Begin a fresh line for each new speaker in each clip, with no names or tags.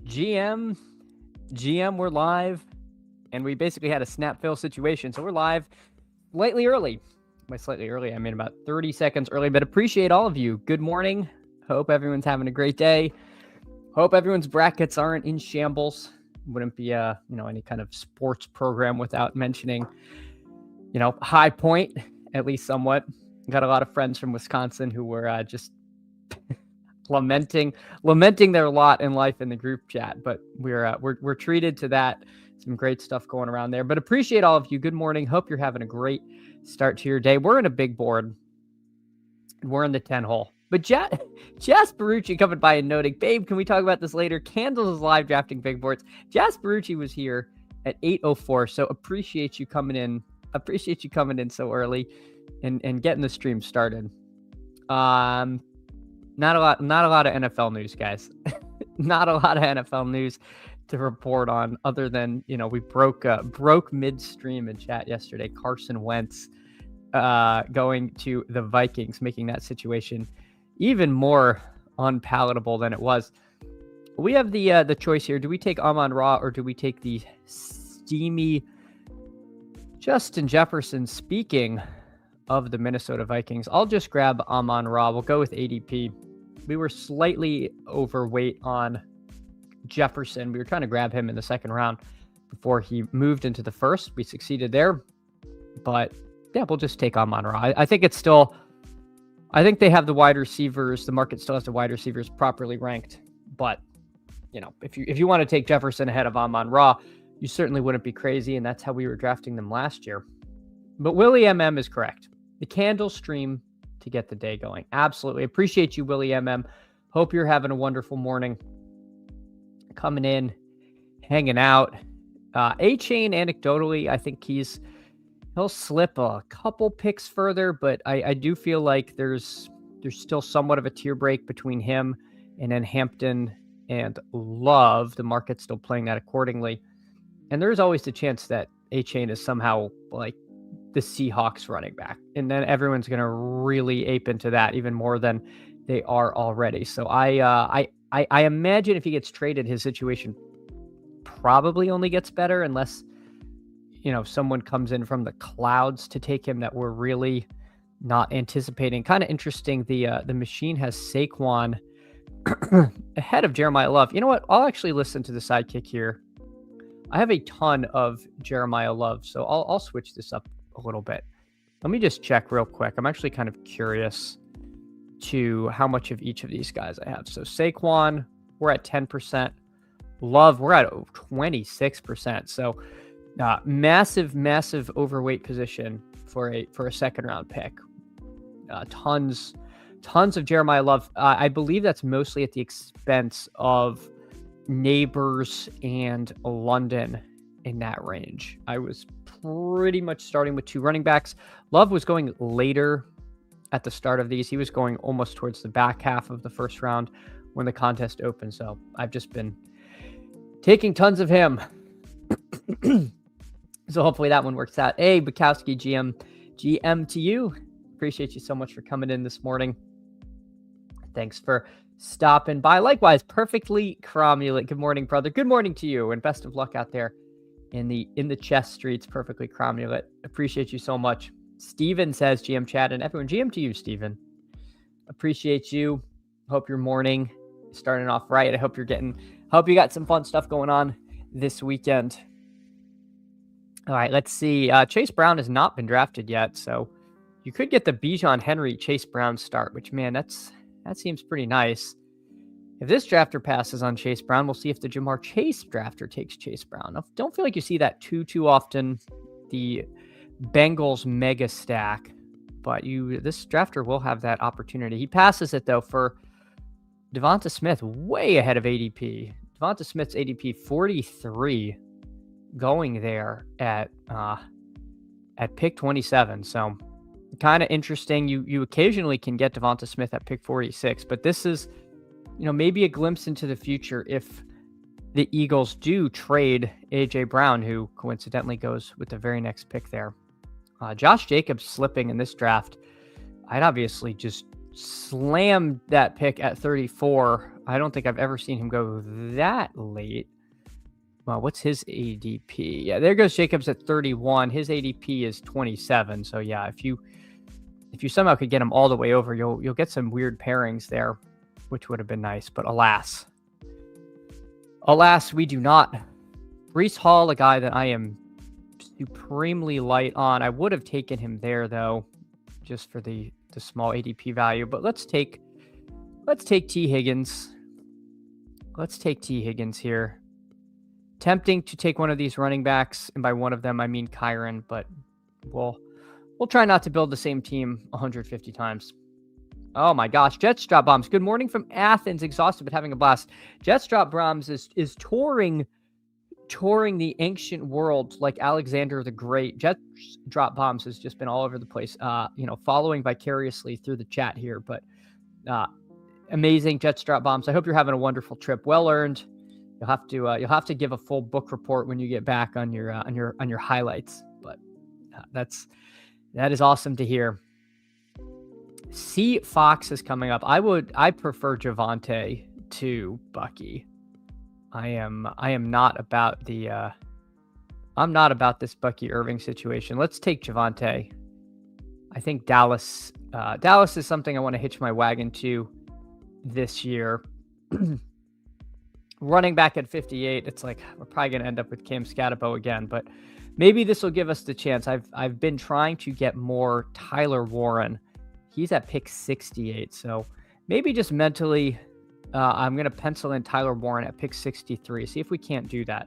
GM, we're live, and we basically had a snap fill situation, so we're live slightly early. By slightly early, I mean about 30 seconds early, but appreciate all of you. Good morning. Hope everyone's having a great day. Hope everyone's brackets aren't in shambles. Wouldn't be any kind of sports program without mentioning, High Point, at least somewhat. Got a lot of friends from Wisconsin who were just lamenting their lot in life in the group chat, but we're treated to that. Some great stuff going around there, but appreciate all of you. Good morning. Hope you're having a great start to your day. We're in a big board. We're in the 10 hole, but Jasperucci coming by and noting, babe, can we talk about this later? Candles is live drafting big boards. Jasperucci was here at 8:04. So appreciate you coming in so early and getting the stream started. Not a lot of NFL news, guys. Not a lot of NFL news to report on, other than we broke midstream in chat yesterday. Carson Wentz going to the Vikings, making that situation even more unpalatable than it was. We have the choice here. Do we take Amon-Ra or do we take the steamy Justin Jefferson? Speaking of the Minnesota Vikings, I'll just grab Amon-Ra. We'll go with ADP. We were slightly overweight on Jefferson. We were trying to grab him in the second round before he moved into the first. We succeeded there, but yeah, we'll just take Amon-Ra. I think they have the wide receivers. The market still has the wide receivers properly ranked, but if you want to take Jefferson ahead of Amon-Ra, you certainly wouldn't be crazy, and that's how we were drafting them last year. But Willie MM is correct. The candle stream to get the day going. Absolutely. Appreciate you, Willie MM. Hope you're having a wonderful morning. Coming in, hanging out. A-Chain, anecdotally, I think he'll slip a couple picks further, but I do feel like there's still somewhat of a tier break between him and then Hampton and Love. The market's still playing that accordingly. And there's always the chance that A-Chain is somehow like the Seahawks running back. And then everyone's going to really ape into that even more than they are already. So I imagine if he gets traded, his situation probably only gets better unless, someone comes in from the clouds to take him that we're really not anticipating. Kind of interesting. The machine has Saquon ahead of Jeremiah Love. You know what? I'll actually listen to the sidekick here. I have a ton of Jeremiah Love, so I'll switch this up a little bit. Let me just check real quick. I'm actually kind of curious to how much of each of these guys I have. So Saquon, we're at 10%. Love, we're at 26%. So massive overweight position for a second round pick. Tons of Jeremiah Love. I believe that's mostly at the expense of Neighbors and London in that range. I was pretty much starting with two running backs. Love was going later at the start of these. He was going almost towards the back half of the first round when the contest opened. So I've just been taking tons of him. So hopefully that one works out. Hey, Bukowski, GM to you. Appreciate you so much for coming in this morning. Thanks for stopping by. Likewise, Perfectly Cromulent. Good morning, brother. Good morning to you, and best of luck out there in the chess streets. Perfectly Cromulent. Appreciate you so much. Steven says GM chat, and everyone, GM to you, Steven. Appreciate you. Hope your morning is starting off right. I hope you got some fun stuff going on this weekend. All right, let's see. Chase Brown has not been drafted yet, so you could get the Bijan Henry Chase Brown start, which, man, that seems pretty nice. If this drafter passes on Chase Brown, we'll see if the Jamar Chase drafter takes Chase Brown. I don't feel like you see that too often, the Bengals mega stack, but this drafter will have that opportunity. He passes it, though, for Devonta Smith, way ahead of ADP. Devonta Smith's ADP 43, going there at pick 27. So kind of interesting. You occasionally can get Devonta Smith at pick 46, but this is, maybe a glimpse into the future if the Eagles do trade A.J. Brown, who coincidentally goes with the very next pick there. Josh Jacobs slipping in this draft. I'd obviously just slammed that pick at 34 I don't think I've ever seen him go that late. Well, what's his ADP? Yeah, there goes Jacobs at 31. His ADP is 27. So yeah, if you somehow could get him all the way over, you'll get some weird pairings there, which would have been nice. But alas, we do not. Breece Hall, a guy that I am supremely light on. I would have taken him there though, just for the small ADP value. But let's take T. Higgins. Let's take T. Higgins here. Tempting to take one of these running backs, and by one of them I mean Kyron, but we'll try not to build the same team 150 times. Oh my gosh, Jets Drop Bombs. Good morning from Athens, exhausted but having a blast. Jets Drop Bombs is touring the ancient world like Alexander the Great. Jets Drop Bombs has just been all over the place, following vicariously through the chat here, but amazing Jets Drop Bombs. I hope you're having a wonderful trip. Well earned. You'll have to give a full book report when you get back on your highlights, but that is awesome to hear. C Fox is coming up. I prefer Javonte to Bucky. I am not about I'm not about this Bucky Irving situation. Let's take Javonte. I think Dallas is something I want to hitch my wagon to this year. Running back at 58, it's like we're probably going to end up with Cam Scatabo again, but maybe this will give us the chance. I've been trying to get more Tyler Warren. He's at pick 68, so maybe just mentally, I'm going to pencil in Tyler Warren at pick 63. See if we can't do that.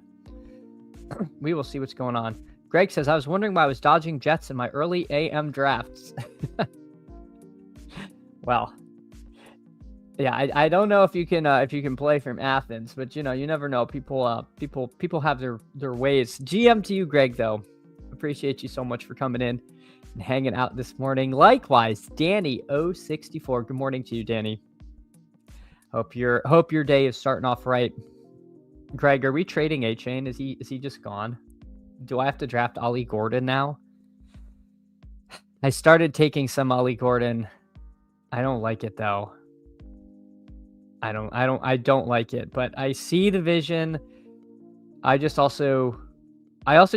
We will see what's going on. Greg says, I was wondering why I was dodging Jets in my early AM drafts. Well, yeah, I don't know if you can play from Athens, but you never know. People have their ways. GM to you, Greg, though. Appreciate you so much for coming in and hanging out this morning. Likewise, Danny 064. Good morning to you, Danny. Hope your day is starting off right. Greg, are we trading A-Chain? Is he just gone? Do I have to draft Ollie Gordon now? I started taking some Ollie Gordon. I don't like it though. I don't like it, but I see the vision. I also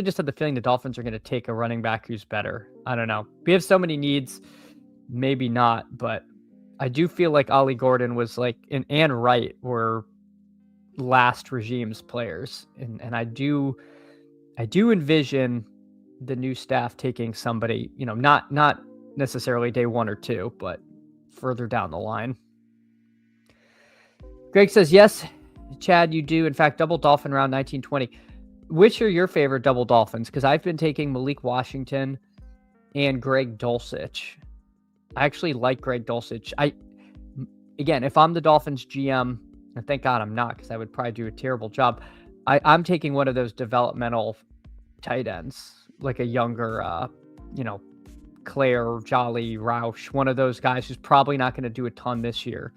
just have the feeling the Dolphins are going to take a running back who's better. I don't know. We have so many needs. Maybe not, but I do feel like Ollie Gordon was like, and Wright were last regime's players. And I do envision the new staff taking somebody, not necessarily day 1 or 2, but further down the line. Greg says, yes, Chad, you do. In fact, double Dolphin round 1920. Which are your favorite double Dolphins? Because I've been taking Malik Washington and Greg Dulcich. I actually like Greg Dulcich. Again, if I'm the Dolphins GM, and thank God I'm not, because I would probably do a terrible job, I'm taking one of those developmental tight ends, like a younger, Claire, Jolly, Roush, one of those guys who's probably not going to do a ton this year.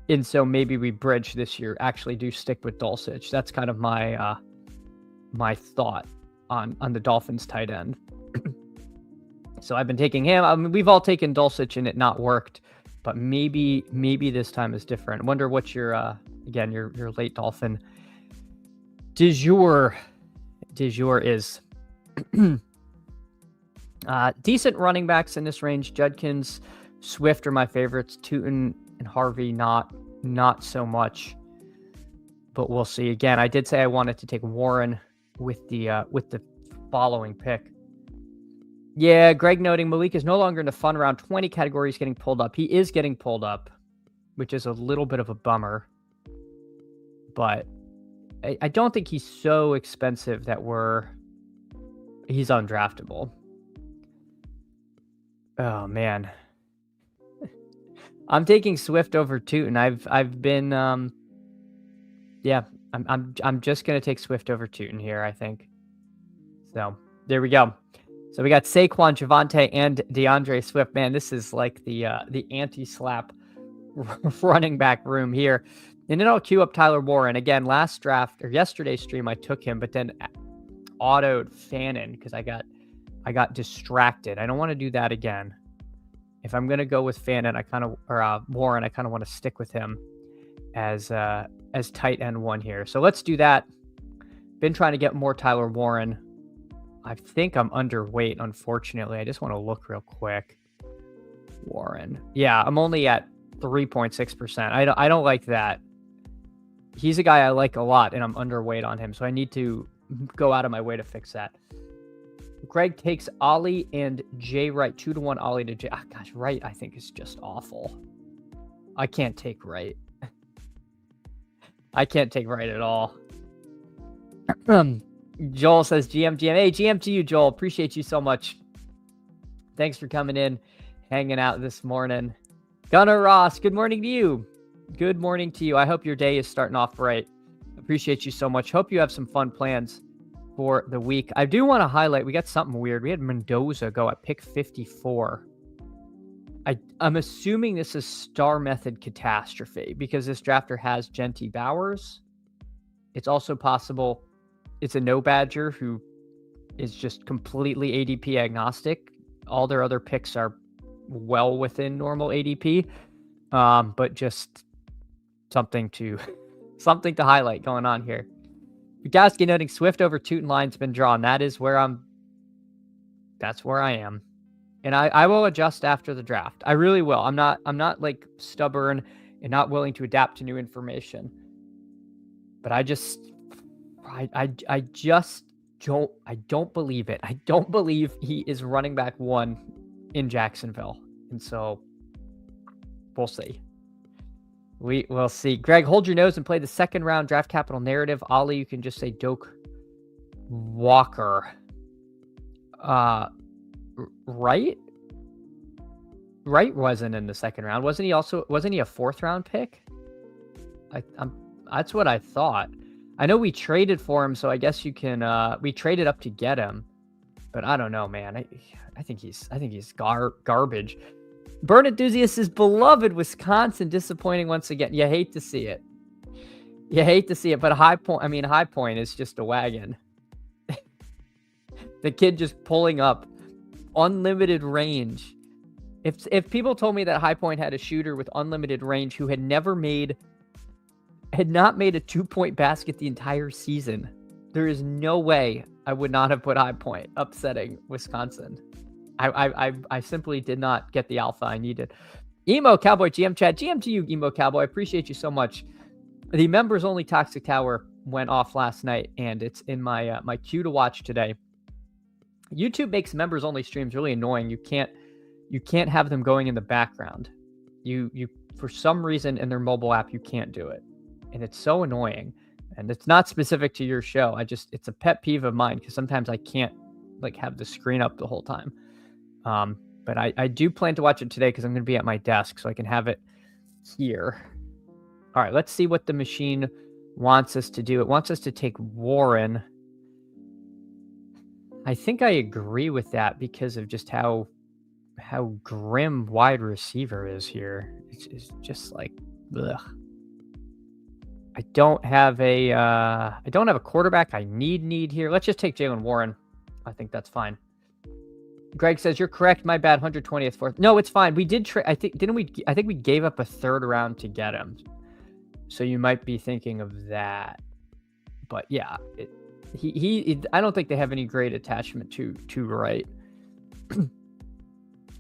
And so maybe we bridge this year, actually do stick with Dulcich. That's kind of my my thought on the Dolphins tight end. So I've been taking him. I mean, we've all taken Dulcich and it not worked, but maybe this time is different. I wonder what your again your late Dolphin du jour is. Decent running backs in this range. Judkins, Swift are my favorites. Tootin and Harvey not so much, but we'll see. Again, I did say I wanted to take Warren with the following pick. Yeah, Greg noting Malik is no longer in the fun round 20 category. He's getting pulled up. He is getting pulled up, which is a little bit of a bummer, but I don't think he's so expensive that he's undraftable. Oh man. I'm taking Swift over Tootin. I've been I'm just gonna take Swift over Tootin here, I think. So there we go. So we got Saquon, Javonte, and DeAndre Swift. Man, this is like the anti-slap running back room here. And then I'll queue up Tyler Warren. Again, last draft or yesterday's stream I took him, but then autoed Fannin because I got distracted. I don't want to do that again. If I'm gonna go with Fannin, Warren, I kind of want to stick with him. as tight end one here. So let's do that. Been trying to get more Tyler Warren. I think I'm underweight, unfortunately. I just want to look real quick. Warren. Yeah, I'm only at 3.6%. I don't like that. He's a guy I like a lot, and I'm underweight on him, so I need to go out of my way to fix that. Greg takes Ollie and Jay Wright, 2-1 Ollie to Jay. Ah, gosh, Wright I think is just awful. I can't take Wright. I can't take Wright at all. Joel says GM. Hey, GM to you, Joel. Appreciate you so much. Thanks for coming in, hanging out this morning. Gunnar Ross, good morning to you. Good morning to you. I hope your day is starting off right. Appreciate you so much. Hope you have some fun plans for the week. I do want to highlight, we got something weird. We had Mendoza go at pick 54. I'm assuming this is Star Method catastrophe because this drafter has Genty Bowers. It's also possible it's a no Badger who is just completely ADP agnostic. All their other picks are well within normal ADP, but just something to highlight going on here. Bukowski noting Swift over Tootin line's been drawn. That's where I am. And I will adjust after the draft. I really will. I'm not like stubborn and not willing to adapt to new information. But I just don't believe it. I don't believe he is running back one in Jacksonville. And so we'll see. We will see. Greg, hold your nose and play the second round draft capital narrative. Ollie, you can just say Doak Walker. Right wasn't in the second round. Wasn't he a fourth round pick? That's what I thought. I know we traded for him, so I guess you can we traded up to get him. But I don't know, man. I think he's garbage. Burn Enthusiast is beloved Wisconsin disappointing once again. You hate to see it. But High Point is just a wagon. The kid just pulling up unlimited range. If people told me that High Point had a shooter with unlimited range who had not made a 2-point basket the entire season, there is no way I would not have put High Point upsetting Wisconsin. I simply did not get the alpha I needed. Emo Cowboy GM Chad. GM to you, Emo Cowboy. I appreciate you so much. The members only Toxic Tower went off last night, and it's in my my queue to watch today. YouTube makes members only streams really annoying. You can't have them going in the background. You for some reason in their mobile app you can't do it, and it's so annoying. And it's not specific to your show. It's a pet peeve of mine because sometimes I can't like have the screen up the whole time. But I do plan to watch it today because I'm going to be at my desk so I can have it here. All right, let's see what the machine wants us to do. It wants us to take Warren. I think I agree with that because of just how grim wide receiver is here. It's just like, ugh. I don't have a quarterback I need here. Let's just take Jaylen Warren. I think that's fine. Greg says, you're correct. My bad. 120th, fourth. No, it's fine. We did trade. I think we gave up a third round to get him. So you might be thinking of that. But yeah, I don't think they have any great attachment to Wright.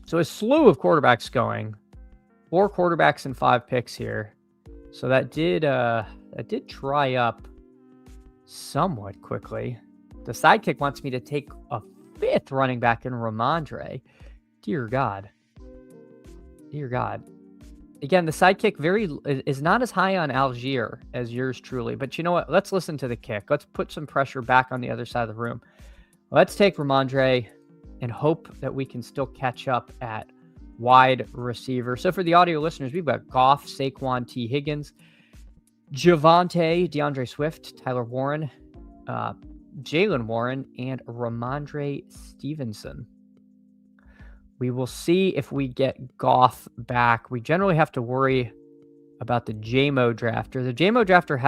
So a slew of quarterbacks going. 4 quarterbacks and 5 picks here. So that did dry up somewhat quickly. The sidekick wants me to take a 5th running back in Ramondre. Dear God. Again, the sidekick is not as high on Algier as yours truly. But you know what? Let's listen to the kick. Let's put some pressure back on the other side of the room. Let's take Ramondre and hope that we can still catch up at wide receiver. So for the audio listeners, we've got Goff, Saquon, T. Higgins, Javonte, DeAndre Swift, Tyler Warren, Jaylen Warren, and Ramondre Stevenson. We will see if we get Goff back. We generally have to worry about the JMO drafter. The JMO drafter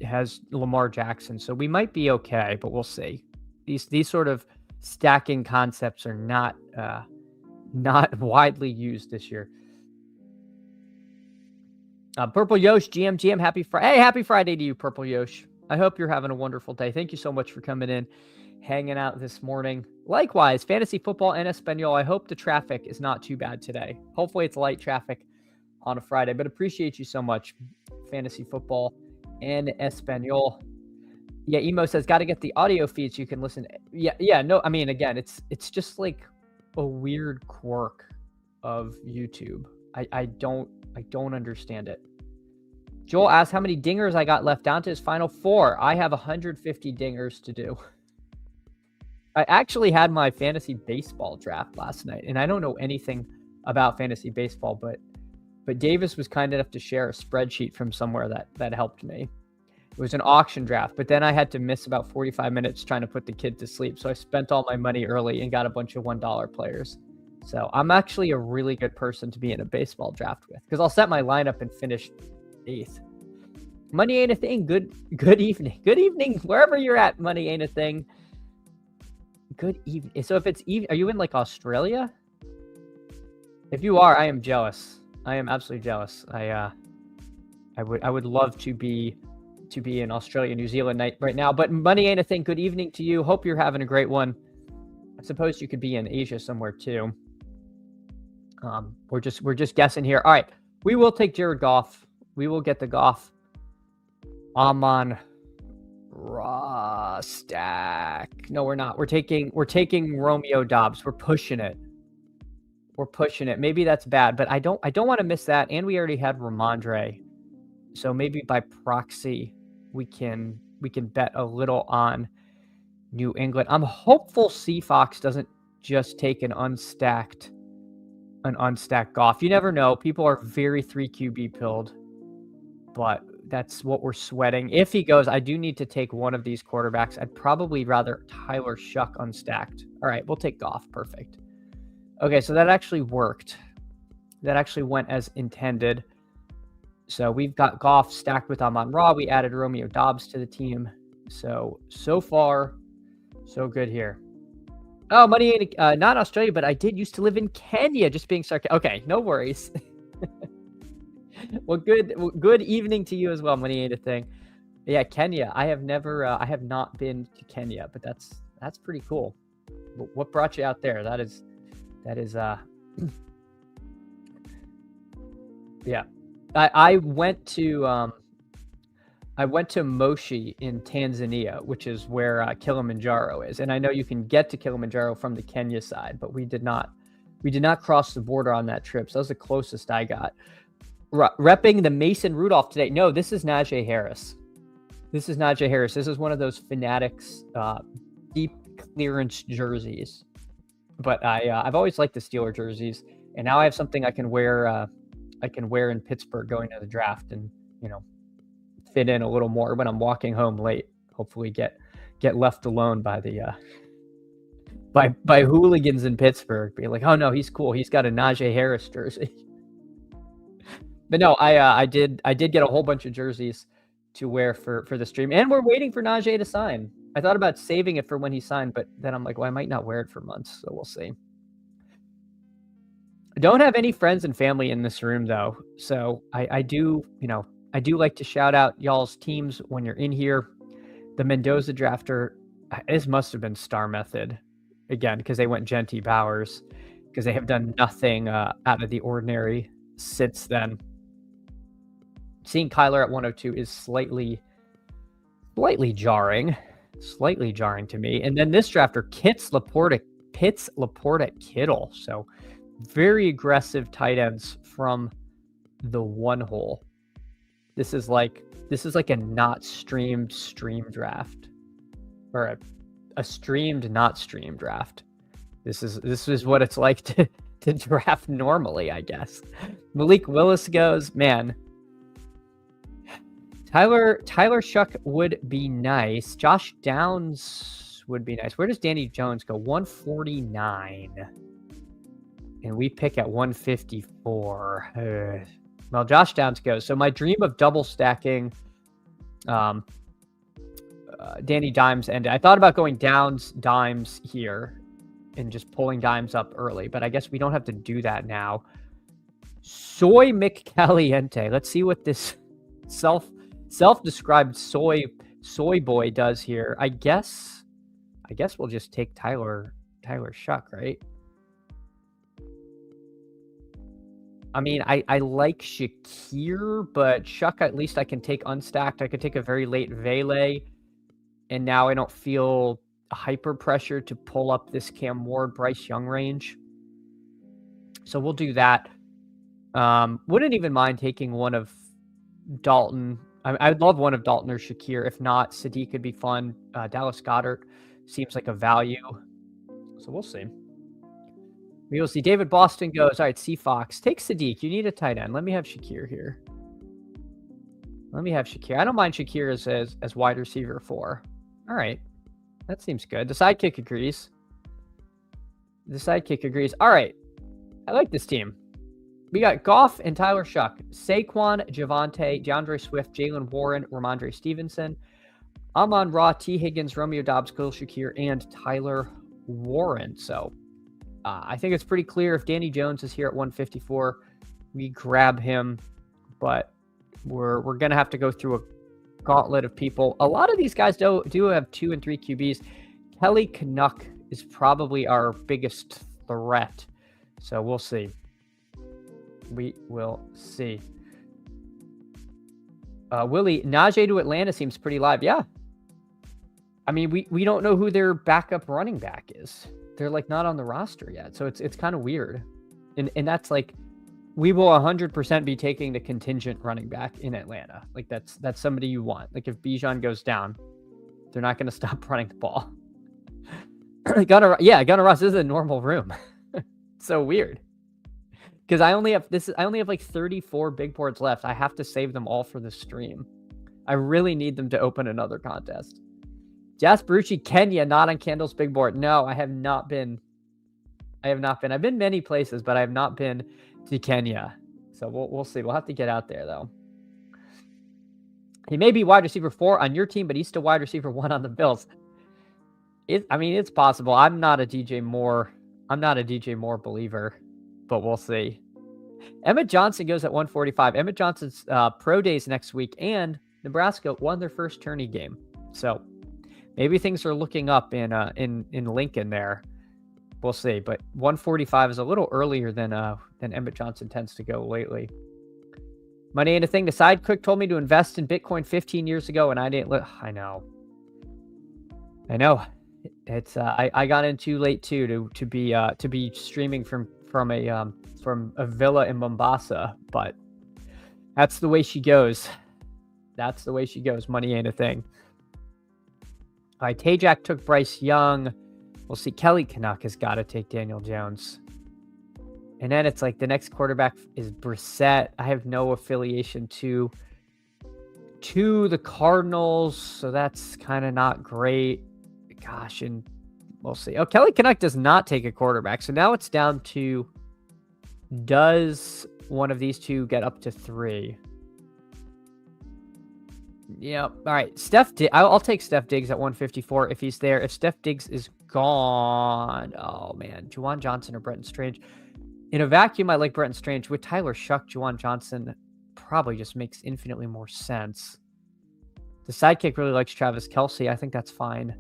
has Lamar Jackson, so we might be okay, but we'll see. These sort of stacking concepts are not widely used this year. Purple Yosh, GM, happy Friday. Hey, happy Friday to you, Purple Yosh. I hope you're having a wonderful day. Thank you so much for coming in, hanging out this morning. Likewise, fantasy football and Espanol. I hope the traffic is not too bad today. Hopefully it's light traffic on a Friday, but appreciate you so much, fantasy football and Espanol. Yeah, Emo says, got to get the audio feeds so you can listen. Yeah, no, I mean, again, it's just like a weird quirk of YouTube. I don't understand it. Joel asked how many dingers I got left down to his final 4. I have 150 dingers to do. I actually had my fantasy baseball draft last night, and I don't know anything about fantasy baseball, but Davis was kind enough to share a spreadsheet from somewhere that helped me. It was an auction draft, but then I had to miss about 45 minutes trying to put the kid to sleep. So I spent all my money early and got a bunch of $1 players. So I'm actually a really good person to be in a baseball draft with, because I'll set my lineup and finish 8th. Money ain't a thing. Good evening. Good evening, wherever you're at. Money ain't a thing. Good evening. So if it's are you in like Australia? If you are, I am jealous. I am absolutely jealous. I would love to be in Australia, New Zealand right now, but money ain't a thing. Good evening to you. Hope you're having a great one. I suppose you could be in Asia somewhere too. We're just guessing here. All right, we will take Jared Goff. We will get the Goff. Amon Ra stack. No, we're not. We're taking Romeo Dobbs. We're pushing it. Maybe that's bad, but I don't want to miss that. And we already had Ramondre, so maybe by proxy we can bet a little on New England. I'm hopeful Seafox doesn't just take an unstacked Goff. You never know. People are very 3 QB pilled, but that's what we're sweating. If he goes, I do need to take one of these quarterbacks. I'd probably rather Tyler Shuck unstacked. All right, we'll take Goff. Perfect. Okay, so that actually worked. That actually went as intended. So we've got Goff stacked with Amon-Ra. We added Romeo Dobbs to the team. So far, so good here. Oh, money ain't not Australia, but I did used to live in Kenya. Just being sarcastic. Okay, no worries. Well, good evening to you as well. Money ain't a thing. Yeah, Kenya. I have not been to Kenya, but that's pretty cool. What brought you out there? That is yeah. I went to Moshi in Tanzania, which is where Kilimanjaro is, and I know you can get to Kilimanjaro from the Kenya side, but we did not cross the border on that trip. So that was the closest I got. Repping the Mason Rudolph today. No, this is Najee Harris. This is one of those Fanatics deep clearance jerseys. But I've always liked the Steeler jerseys, and now I have something I can wear. I can wear in Pittsburgh going to the draft, and fit in a little more when I'm walking home late. Hopefully, get left alone by the by hooligans in Pittsburgh. Be like, oh no, he's cool. He's got a Najee Harris jersey. But no, I did get a whole bunch of jerseys to wear for the stream, and we're waiting for Najee to sign. I thought about saving it for when he signed, but then I'm like, well, I might not wear it for months, so we'll see. I don't have any friends and family in this room though, so I do like to shout out y'all's teams when you're in here. The Mendoza drafter, this must have been Star Method again, because they went Genty Bowers, because they have done nothing out of the ordinary since then. Seeing Kyler at 102 is slightly jarring to me. And then this drafter, Pitts Laporta Kittle. So very aggressive tight ends from the one hole. This is like a not streamed stream draft, or a streamed not streamed draft. This is what it's like to draft normally, I guess. Malik Willis goes, man. Tyler Shuck would be nice. Josh Downs would be nice. Where does Danny Jones go? 149. And we pick at 154. Well, Josh Downs goes. So my dream of double stacking Danny Dimes, and I thought about going Downs Dimes here and just pulling Dimes up early, but I guess we don't have to do that now. Soy McCaliente. Let's see what this self-described soy boy does here. I guess we'll just take Tyler Shuck, right? I mean, I like Shakir, but Shuck at least I can take unstacked. I could take a very late Vele, and now I don't feel hyper pressure to pull up this Cam Ward, Bryce Young range. So we'll do that. Wouldn't even mind taking one of Dalton. I'd love one of Dalton or Shakir. If not, Sadiq could be fun. Dallas Goedert seems like a value. So we'll see. We will see. David Boston goes, all right, C Fox. Take Sadiq. You need a tight end. Let me have Shakir here. I don't mind Shakir as wide receiver 4. All right. That seems good. The sidekick agrees. All right. I like this team. We got Goff and Tyler Shuck, Saquon, Javonte, DeAndre Swift, Jalen Warren, Ramondre Stevenson, Amon-Ra, T. Higgins, Romeo Doubs, Khalil Shakir, and Tyler Warren. So I think it's pretty clear if Danny Jones is here at 154, we grab him. But we're going to have to go through a gauntlet of people. A lot of these guys do have 2 and 3 QBs. Kelly Canuck is probably our biggest threat. So we'll see. We will see. Willie, Najee to Atlanta seems pretty live. Yeah. I mean, we don't know who their backup running back is. They're like not on the roster yet. So it's kind of weird. And that's like, we will 100% be taking the contingent running back in Atlanta. Like that's somebody you want. Like if Bijan goes down, they're not going to stop running the ball. Gunnar Ross is a normal room. So weird. Because I only have like 34 big boards left. I have to save them all for the stream. I really need them to open another contest. Jasperucci, Kenya, not on Candle's big board. No, I have not been. I've been many places, but I have not been to Kenya. So we'll see. We'll have to get out there though. He may be wide receiver 4 on your team, but he's still wide receiver 1 on the Bills. It's possible. I'm not a DJ Moore believer. But we'll see. Emmett Johnson goes at 145. Emmett Johnson's pro days next week, and Nebraska won their first tourney game. So maybe things are looking up in Lincoln there. We'll see. But 145 is a little earlier than Emmett Johnson tends to go lately. Money ain't a thing. The sidekick told me to invest in Bitcoin 15 years ago, and I didn't. I know. It's I got in too late too to be streaming from a villa in Mombasa, but that's the way she goes. Money ain't a thing. All right, Tajak took Bryce Young. We'll see. Kelly Canuck has got to take Daniel Jones. And then it's like the next quarterback is Brissett. I have no affiliation to the Cardinals, so that's kind of not great. Gosh, and we'll see. Oh, Kelly Canuck does not take a quarterback. So now it's down to, does one of these two get up to 3? Yep. All right. I'll take Steph Diggs at 154 if he's there. If Steph Diggs is gone, oh man, Juwan Johnson or Brenton Strange. In a vacuum, I like Brenton Strange. With Tyler Shuck, Juwan Johnson probably just makes infinitely more sense. The sidekick really likes Travis Kelce. I think that's fine.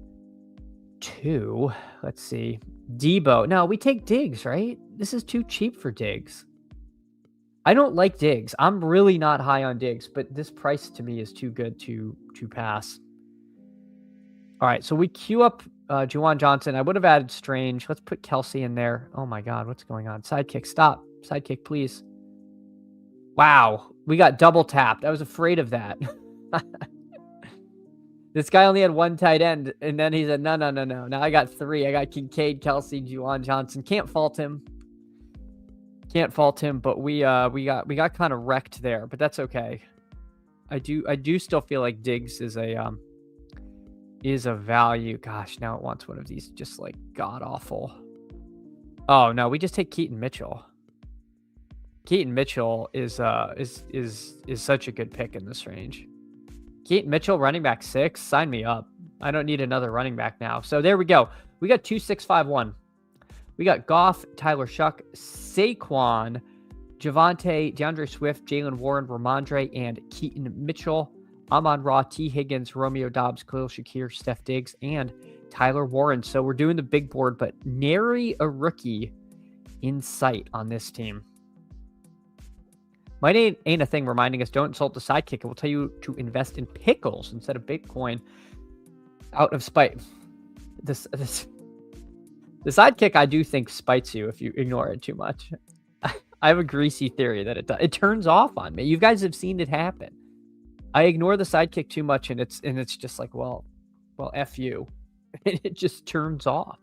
2. Let's see. Debo. No, we take Diggs, right? This is too cheap for Diggs. I don't like Diggs. I'm really not high on Diggs, but this price to me is too good to pass. All right, so we queue up Juwan Johnson. I would have added Strange. Let's put Kelce in there. Oh my God, what's going on? Sidekick, stop. Sidekick, please. Wow, we got double tapped. I was afraid of that. This guy only had 1 tight end, and then he said, no. Now I got 3. I got Kincaid, Kelce, Juwan Johnson. Can't fault him, but we got kind of wrecked there, but that's okay. I do still feel like Diggs is a value. Gosh, now it wants one of these just like god awful. Oh no, we just take Keaton Mitchell. Keaton Mitchell is such a good pick in this range. Keaton Mitchell, running back 6. Sign me up. I don't need another running back now. So there we go. We got 2, 6, 5, 1. We got Goff, Tyler Shuck, Saquon, Javonte, DeAndre Swift, Jalen Warren, Ramondre, and Keaton Mitchell. Amon-Ra, T. Higgins, Romeo Doubs, Khalil Shakir, Steph Diggs, and Tyler Warren. So we're doing the big board, but nary a rookie in sight on this team. Might ain't a thing reminding us don't insult the sidekick. It will tell you to invest in pickles instead of Bitcoin out of spite. The sidekick, I do think, spites you if you ignore it too much. I have a greasy theory that it turns off on me. You guys have seen it happen. I ignore the sidekick too much, and it's just like, well, F you. And it just turns off.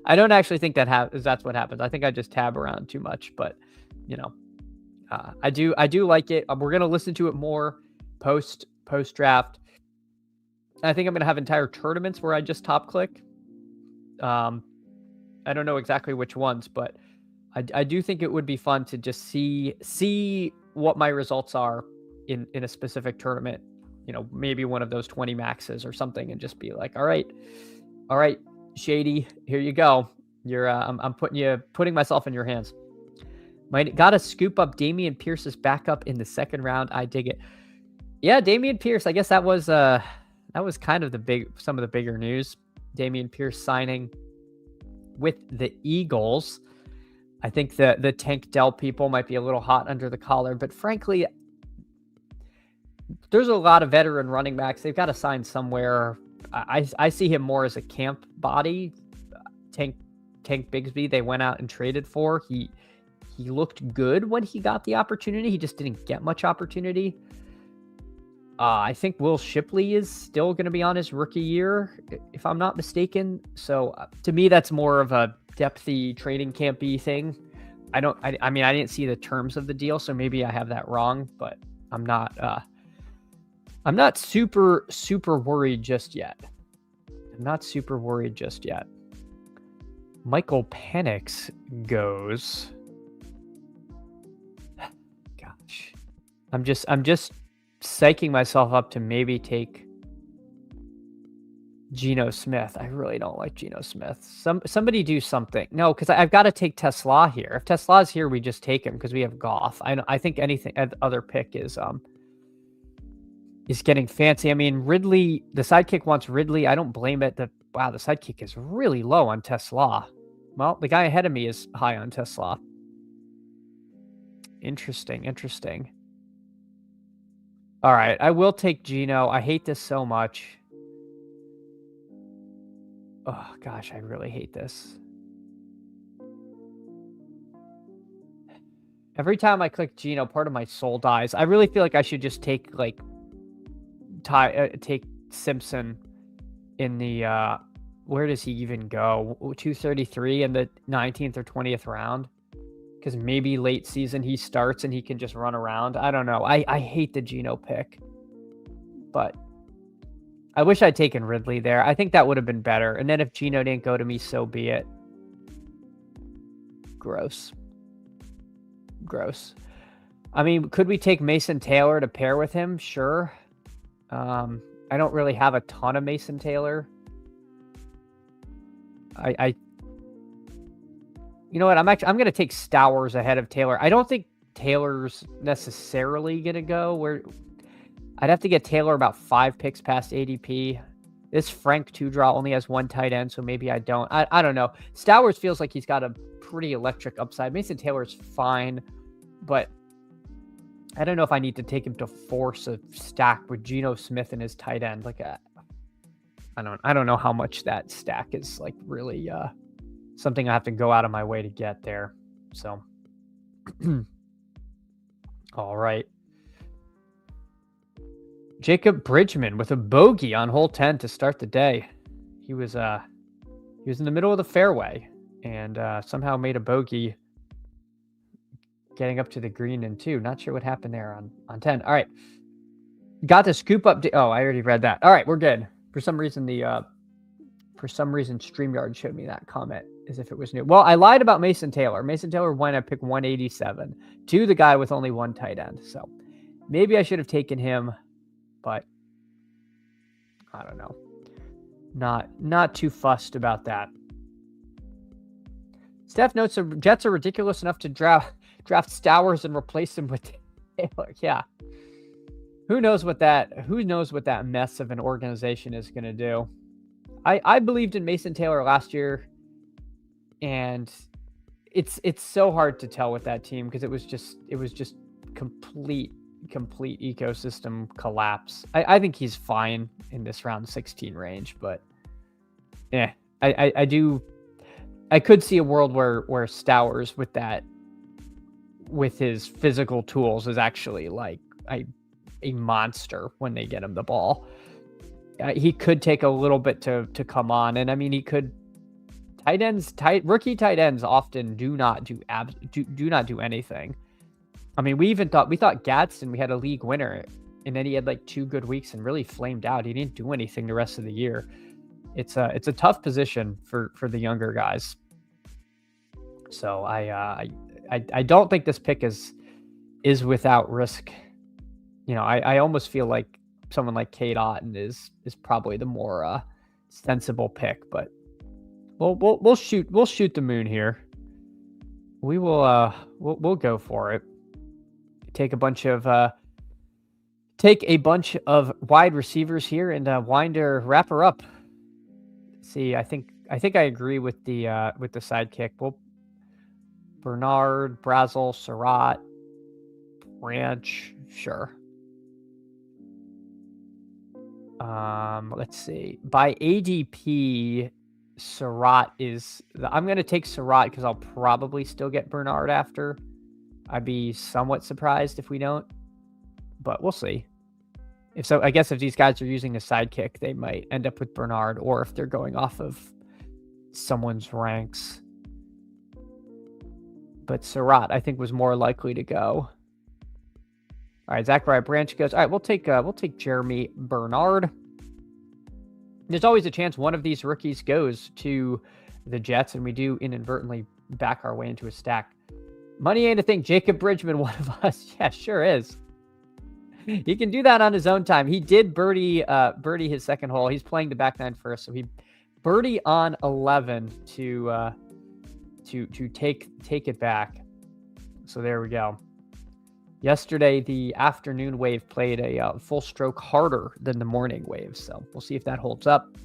I don't actually think that's what happens. I think I just tab around too much, but you know, I do like it. We're gonna listen to it more post draft. I think I'm gonna have entire tournaments where I just top click. I don't know exactly which ones, but I do think it would be fun to just see what my results are in a specific tournament. You know, maybe one of those 20 maxes or something, and just be like, all right, Shady, here you go. You're I'm putting myself in your hands. Got to scoop up Dameon Pierce's backup in the second round. I dig it. Yeah, Dameon Pierce. I guess that was kind of some of the bigger news. Dameon Pierce signing with the Eagles. I think the Tank Dell people might be a little hot under the collar, but frankly, there's a lot of veteran running backs. They've got to sign somewhere. I see him more as a camp body. Tank Bigsby, they went out and traded for. He looked good when he got the opportunity. He just didn't get much opportunity. I think Will Shipley is still going to be on his rookie year, if I'm not mistaken. So to me, that's more of a depthy trading campy thing. I mean, I didn't see the terms of the deal, so maybe I have that wrong, but I'm not super worried just yet. Michael Penix goes. Gosh. I'm just psyching myself up to maybe take Geno Smith. I really don't like Geno Smith. Somebody do something. No, because I've got to take Tesla here. If Tesla's here, we just take him because we have Goff. I think anything other pick is getting fancy. I mean, Ridley, the sidekick wants Ridley. I don't blame it. The sidekick is really low on Tesla. Well, the guy ahead of me is high on Tesla. Interesting. All right, I will take Geno. I hate this so much. Oh, gosh, I really hate this. Every time I click Geno, part of my soul dies. I really feel like I should just take, take Simpson in the, where does he even go? 233 in the 19th or 20th round? Because maybe late season he starts and he can just run around. I don't know. I hate the Geno pick. But I wish I'd taken Ridley there. I think that would have been better. And then if Geno didn't go to me, so be it. Gross. I mean, could we take Mason Taylor to pair with him? Sure. I don't really have a ton of Mason Taylor. You know what? I'm going to take Stowers ahead of Taylor. I don't think Taylor's necessarily going to go where I'd have to get Taylor about 5 picks past ADP. This Frank Tudor only has 1 tight end, so maybe I don't. I don't know. Stowers feels like he's got a pretty electric upside. Mason Taylor's fine, but I don't know if I need to take him to force a stack with Geno Smith and his tight end. I don't know how much that stack is really something I have to go out of my way to get there. So, all right. Jacob Bridgman with a bogey on hole 10 to start the day. He was in the middle of the fairway and somehow made a bogey getting up to the green in 2. Not sure what happened there on 10. All right. Got to scoop up. I already read that. All right, we're good. For some reason, StreamYard showed me that comment as if it was new. Well, I lied about Mason Taylor. Mason Taylor went at pick 187 to the guy with only 1 tight end. So maybe I should have taken him, but I don't know. Not too fussed about that. Steph notes the Jets are ridiculous enough to draft Stowers and replace him with Taylor. Yeah. Who knows what that mess of an organization is going to do. I believed in Mason Taylor last year, and it's so hard to tell with that team because it was just complete ecosystem collapse. I think he's fine in this round 16 range, but yeah, I could see a world where Stowers with his physical tools is actually like a monster when they get him the ball. He could take a little bit to come on, and I mean he could. Rookie tight ends often do not do anything. I mean, we thought Gadsden, we had a league winner, and then he had like 2 good weeks and really flamed out. He didn't do anything the rest of the year. It's a tough position for the younger guys. So I don't think this pick is without risk. You know, I almost feel like someone like Cade Otton is probably the more sensible pick, but we'll shoot the moon here. We'll go for it. Take a bunch of wide receivers here and Winder wrap her up. See, I think I agree with the sidekick. Well, Bernard, Brazel, Surratt, Branch, sure. Let's see. By ADP, Surratt I'm going to take Surratt because I'll probably still get Bernard after. I'd be somewhat surprised if we don't, but we'll see. I guess if these guys are using a sidekick, they might end up with Bernard, or if they're going off of someone's ranks. But Surratt, I think, was more likely to go. All right, Zachariah Branch goes. All right, we'll take Jeremy Bernard. There's always a chance one of these rookies goes to the Jets, and we do inadvertently back our way into a stack. Money ain't a thing. Jacob Bridgman, one of us. Yeah, sure is. He can do that on his own time. He did birdie his second hole. He's playing the back nine first, so he birdie on 11 to take it back. So there we go. Yesterday, the afternoon wave played a full stroke harder than the morning wave, so we'll see if that holds up.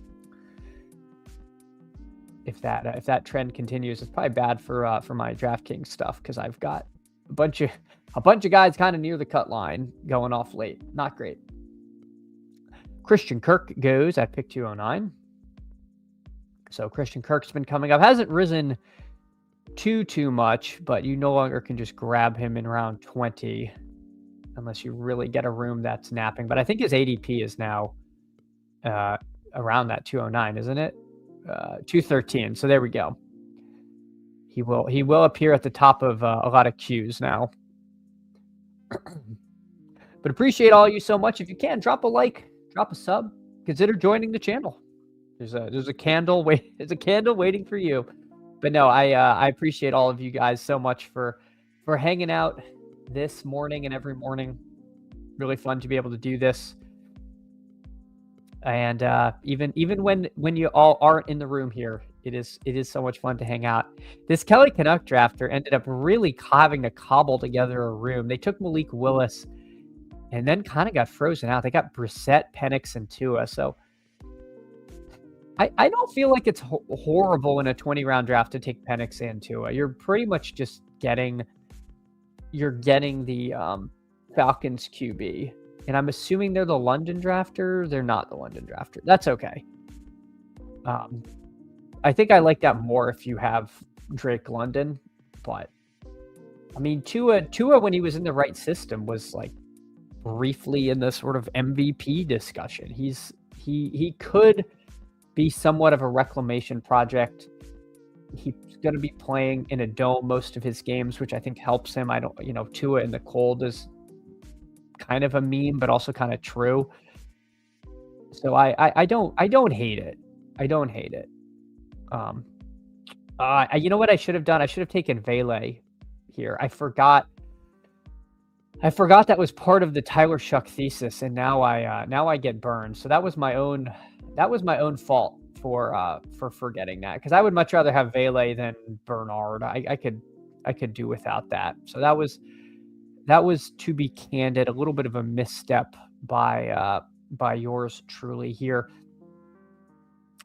If that trend continues, it's probably bad for my DraftKings stuff because I've got a bunch of guys kind of near the cut line going off late. Not great. Christian Kirk goes at pick 209. So Christian Kirk's been coming up. Hasn't risen too much, but you no longer can just grab him in round 20 unless you really get a room that's napping. But I think his ADP is now around that 209, isn't it? 213. So there we go. He will appear at the top of a lot of queues now. But appreciate all you so much. If you can, drop a like, drop a sub, consider joining the channel. There's a candle waiting for you. But no, I appreciate all of you guys so much for hanging out this morning and every morning. Really fun to be able to do this. And even when you all aren't in the room here, it is so much fun to hang out. This Kelly Canuck drafter ended up really having to cobble together a room. They took Malik Willis and then kind of got frozen out. They got Brissett, Penix, and Tua. So I don't feel like it's horrible in a 20-round draft to take Penix and Tua. You're pretty much just getting the Falcons QB. And I'm assuming they're the London drafter. They're not the London drafter. That's okay. I think I like that more if you have Drake London. But, I mean, Tua when he was in the right system was like briefly in the sort of MVP discussion. He could be somewhat of a reclamation project. He's going to be playing in a dome most of his games, which I think helps him. Tua in the cold is kind of a meme, but also kind of true. So I don't hate it. I don't hate it. You know what I should have done? I should have taken Vele here. I forgot that was part of the Tyler Shuck thesis, and now I get burned. So that was my own fault for forgetting that, because I would much rather have Vele than Bernard. I could could do without that. So that was, to be candid, a little bit of a misstep by yours truly here.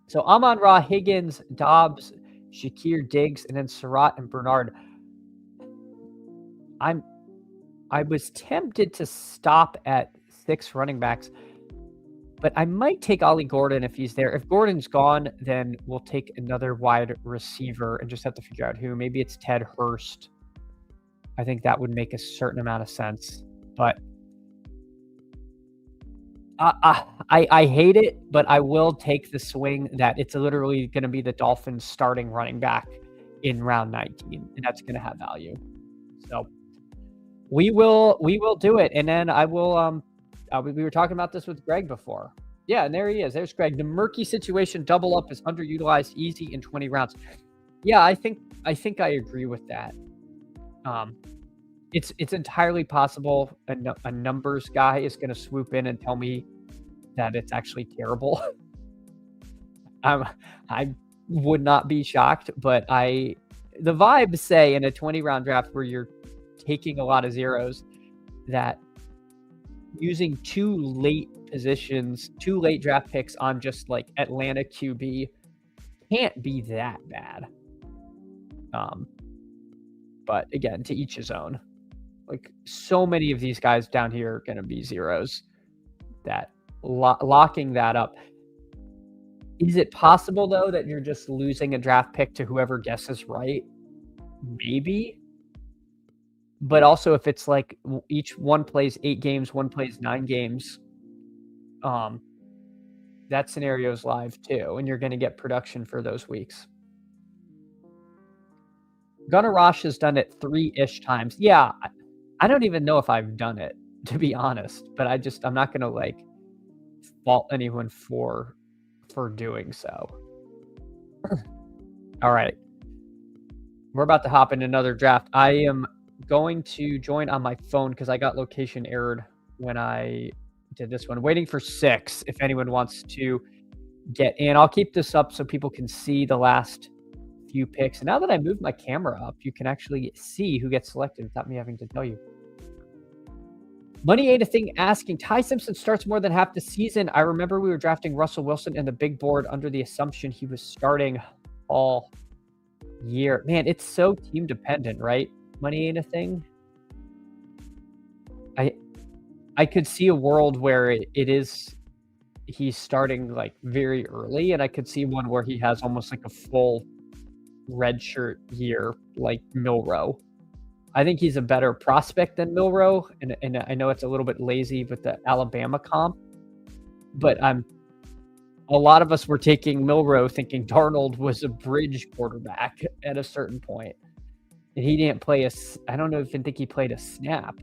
So Amon-Ra, Higgins, Dobbs, Shakir, Diggs, and then Surratt and Bernard. I was tempted to stop at 6 running backs, but I might take Ollie Gordon if he's there. If Gordon's gone, then we'll take another wide receiver and just have to figure out who. Maybe it's Ted Hurst. I think that would make a certain amount of sense. But I hate it, but I will take the swing that it's literally going to be the Dolphins starting running back in round 19, and that's going to have value. So we will do it, and then I will. We were talking about this with Greg before. Yeah, and there he is. There's Greg. The murky situation double up is underutilized, easy in 20 rounds. Yeah, I think I agree with that. It's entirely possible a numbers guy is going to swoop in and tell me that it's actually terrible. I would not be shocked, but the vibes say in a 20-round draft where you're taking a lot of zeros that using 2 late draft picks on just like Atlanta QB can't be that bad. But again, to each his own. Like so many of these guys down here are going to be zeros. That locking that up. Is it possible though that you're just losing a draft pick to whoever guesses right? Maybe. But also if it's like each one plays 8 games, one plays 9 games, that scenario's live too, and you're going to get production for those weeks. Gunnar Rosh has done it 3-ish times. Yeah, I don't even know if I've done it, to be honest, but I'm not going to like fault anyone for doing so. All right. We're about to hop in another draft. I am going to join on my phone because I got location errored when I did this one. Waiting for 6 if anyone wants to get in. I'll keep this up so people can see the last few picks. And now that I moved my camera up, you can actually see who gets selected without me having to tell you. Money Ain't a Thing asking, Ty Simpson starts more than half the season. I remember we were drafting Russell Wilson in the big board under the assumption he was starting all year. Man, it's so team dependent, right? Money Ain't a Thing. I could see a world where he's starting like very early, and I could see one where he has almost like a full redshirt year like Milroe. I think he's a better prospect than Milroe, and I know it's a little bit lazy with the Alabama comp, but a lot of us were taking Milroe thinking Darnold was a bridge quarterback at a certain point, and he didn't play I don't even think he played a snap.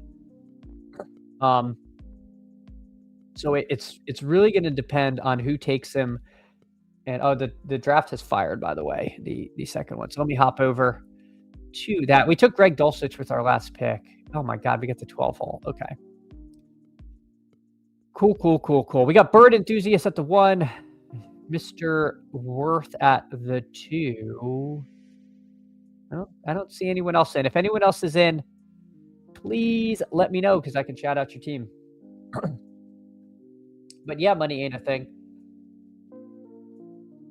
So it's really going to depend on who takes him. And the draft has fired, by the way, the second one. So let me hop over to that. We took Greg Dulcich with our last pick. Oh my God, we got the 12 hole. Okay. Cool. We got Bird Enthusiast at the 1, Mr. Worth at the 2. I don't see anyone else in. If anyone else is in, please let me know because I can shout out your team. But yeah, Money Ain't a Thing.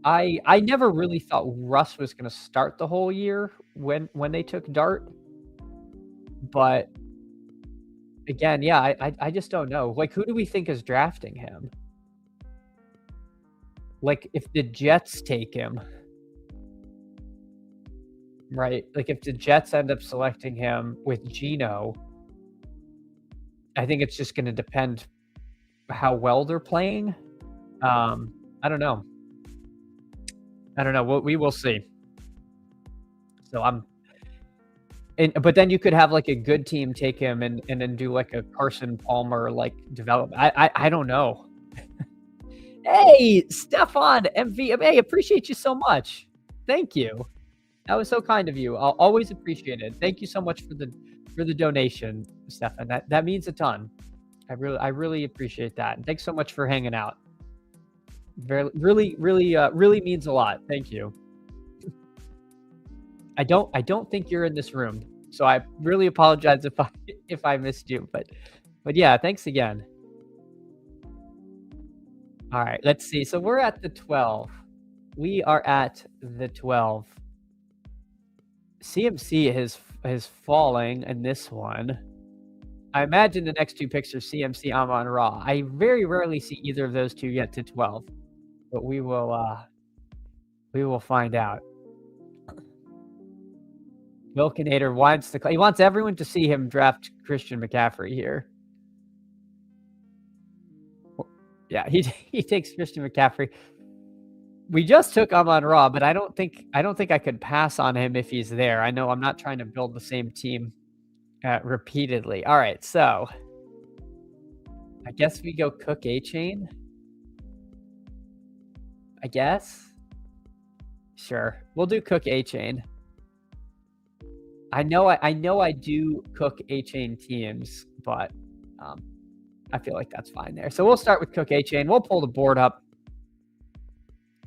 I never really thought Russ was going to start the whole year when they took Dart. But again, yeah, I just don't know. Like, who do we think is drafting him? Like, if the Jets take him, right? Like, if the Jets end up selecting him with Geno, I think it's just going to depend how well they're playing. I don't know. We will see. So but then you could have like a good team take him and then do like a Carson Palmer like development. I don't know. Hey, Stefan MV, appreciate you so much. Thank you. That was so kind of you. I'll always appreciate it. Thank you so much for the donation, Stefan. That means a ton. I really appreciate that. And thanks so much for hanging out. Really means a lot. Thank you. I don't think you're in this room. So I really apologize if I missed you, but yeah, thanks again. All right, let's see. So we're at the 12. We are at the 12. CMC is falling in this one. I imagine the next two picks are CMC, Amon Ra. I very rarely see either of those two get to 12, but we will find out. Wilkinator he wants everyone to see him draft Christian McCaffrey here. Yeah, he takes Christian McCaffrey. We just took Amon Ra, but I don't think I could pass on him if he's there. I know I'm not trying to build the same team repeatedly. All right, so I guess we go Cook A-Chain. I guess. Sure, we'll do Cook A-Chain. I know I do Cook A-Chain teams, but I feel like that's fine there. So we'll start with Cook A-Chain. We'll pull the board up.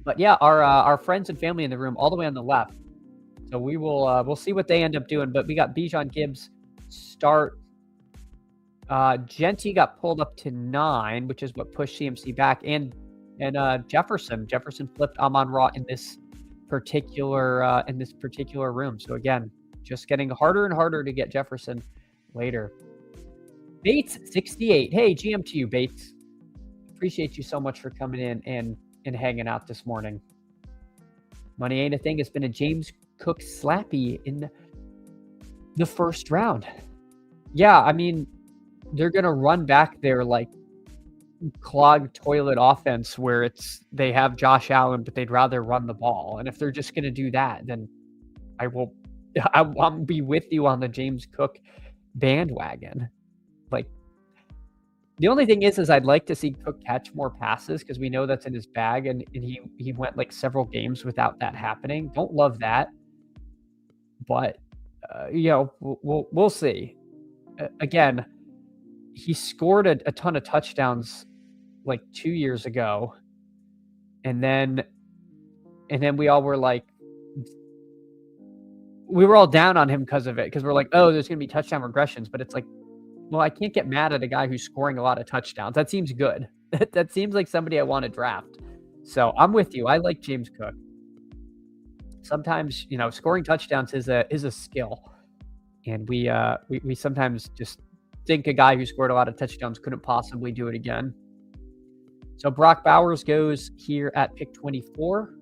But yeah, our friends and family in the room all the way on the left. So we'll see what they end up doing. But we got Bijan Gibbs start. Genty got pulled up to 9, which is what pushed CMC back, and Jefferson flipped Amon Ra in this particular room. So again, just getting harder and harder to get Jefferson later. Bates 68. Hey, GM to you, Bates. Appreciate you so much for coming in and hanging out this morning. Money ain't a thing. It's been a James Cook slappy in the first round. Yeah, I mean, they're gonna run back their like clogged toilet offense where they have Josh Allen, but they'd rather run the ball. And if they're just gonna do that, then I'll be with you on the James Cook bandwagon. Like, the only thing is I'd like to see Cook catch more passes because we know that's in his bag, and he went like several games without that happening. Don't love that, but we'll see. Again, he scored a ton of touchdowns like 2 years ago, and then we all were like, we were all down on him because of it, because we're like, oh, there's gonna be touchdown regressions, but it's like, well, I can't get mad at a guy who's scoring a lot of touchdowns. That seems good. That seems like somebody I want to draft. So I'm with you. I like James Cook. Sometimes, scoring touchdowns is a skill, and we sometimes just think a guy who scored a lot of touchdowns couldn't possibly do it again. So Brock Bowers goes here at pick 24.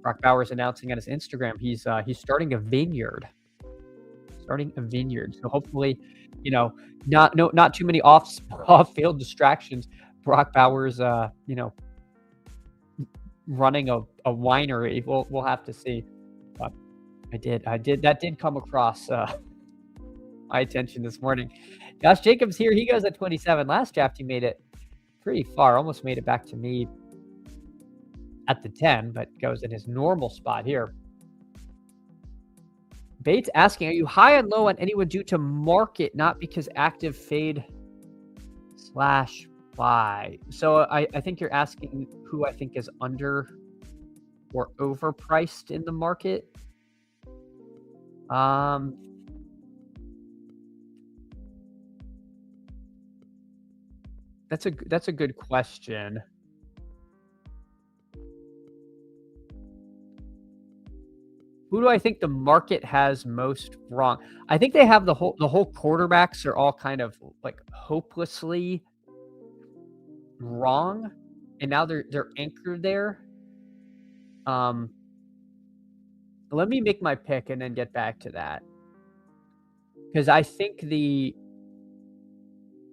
Brock Bowers announcing on his Instagram he's starting a vineyard. So hopefully, not too many off-field distractions. Brock Bowers, running a winery. We'll have to see. But that did come across my attention this morning. Josh Jacobs here. He goes at 27. Last draft he made it pretty far. Almost made it back to me at the 10, but goes in his normal spot here. Bates asking, are you high and low on anyone due to market, not because active fade / buy? So I think you're asking who I think is under or overpriced in the market. That's a good question. Who do I think the market has most wrong? I think they have the whole quarterbacks are all kind of like hopelessly wrong, and now they're anchored there. Let me make my pick and then get back to that, because I think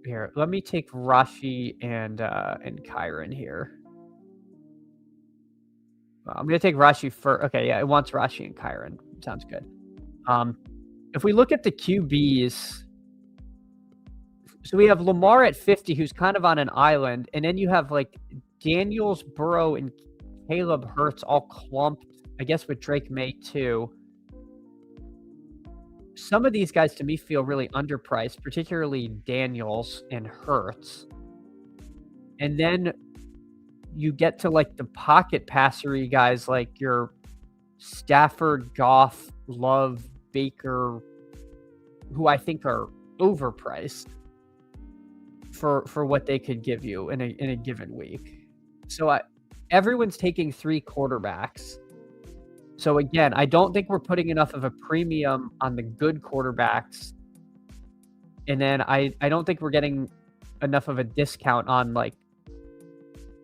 here. Let me take Rashi and Kyren here. I'm going to take Rashi first. Okay, yeah, it wants Rashi and Kyren. Sounds good. If we look at the QBs, so we have Lamar at 50, who's kind of on an island, and then you have like Daniels, Burrow, and Caleb Hurts all clumped, I guess, with Drake May too. Some of these guys to me feel really underpriced, particularly Daniels and Hurts. And then you get to like the pocket passery guys like your Stafford, Goff, Love, Baker, who I think are overpriced for what they could give you in a given week. So everyone's taking 3 quarterbacks. So again, I don't think we're putting enough of a premium on the good quarterbacks. And then I don't think we're getting enough of a discount on like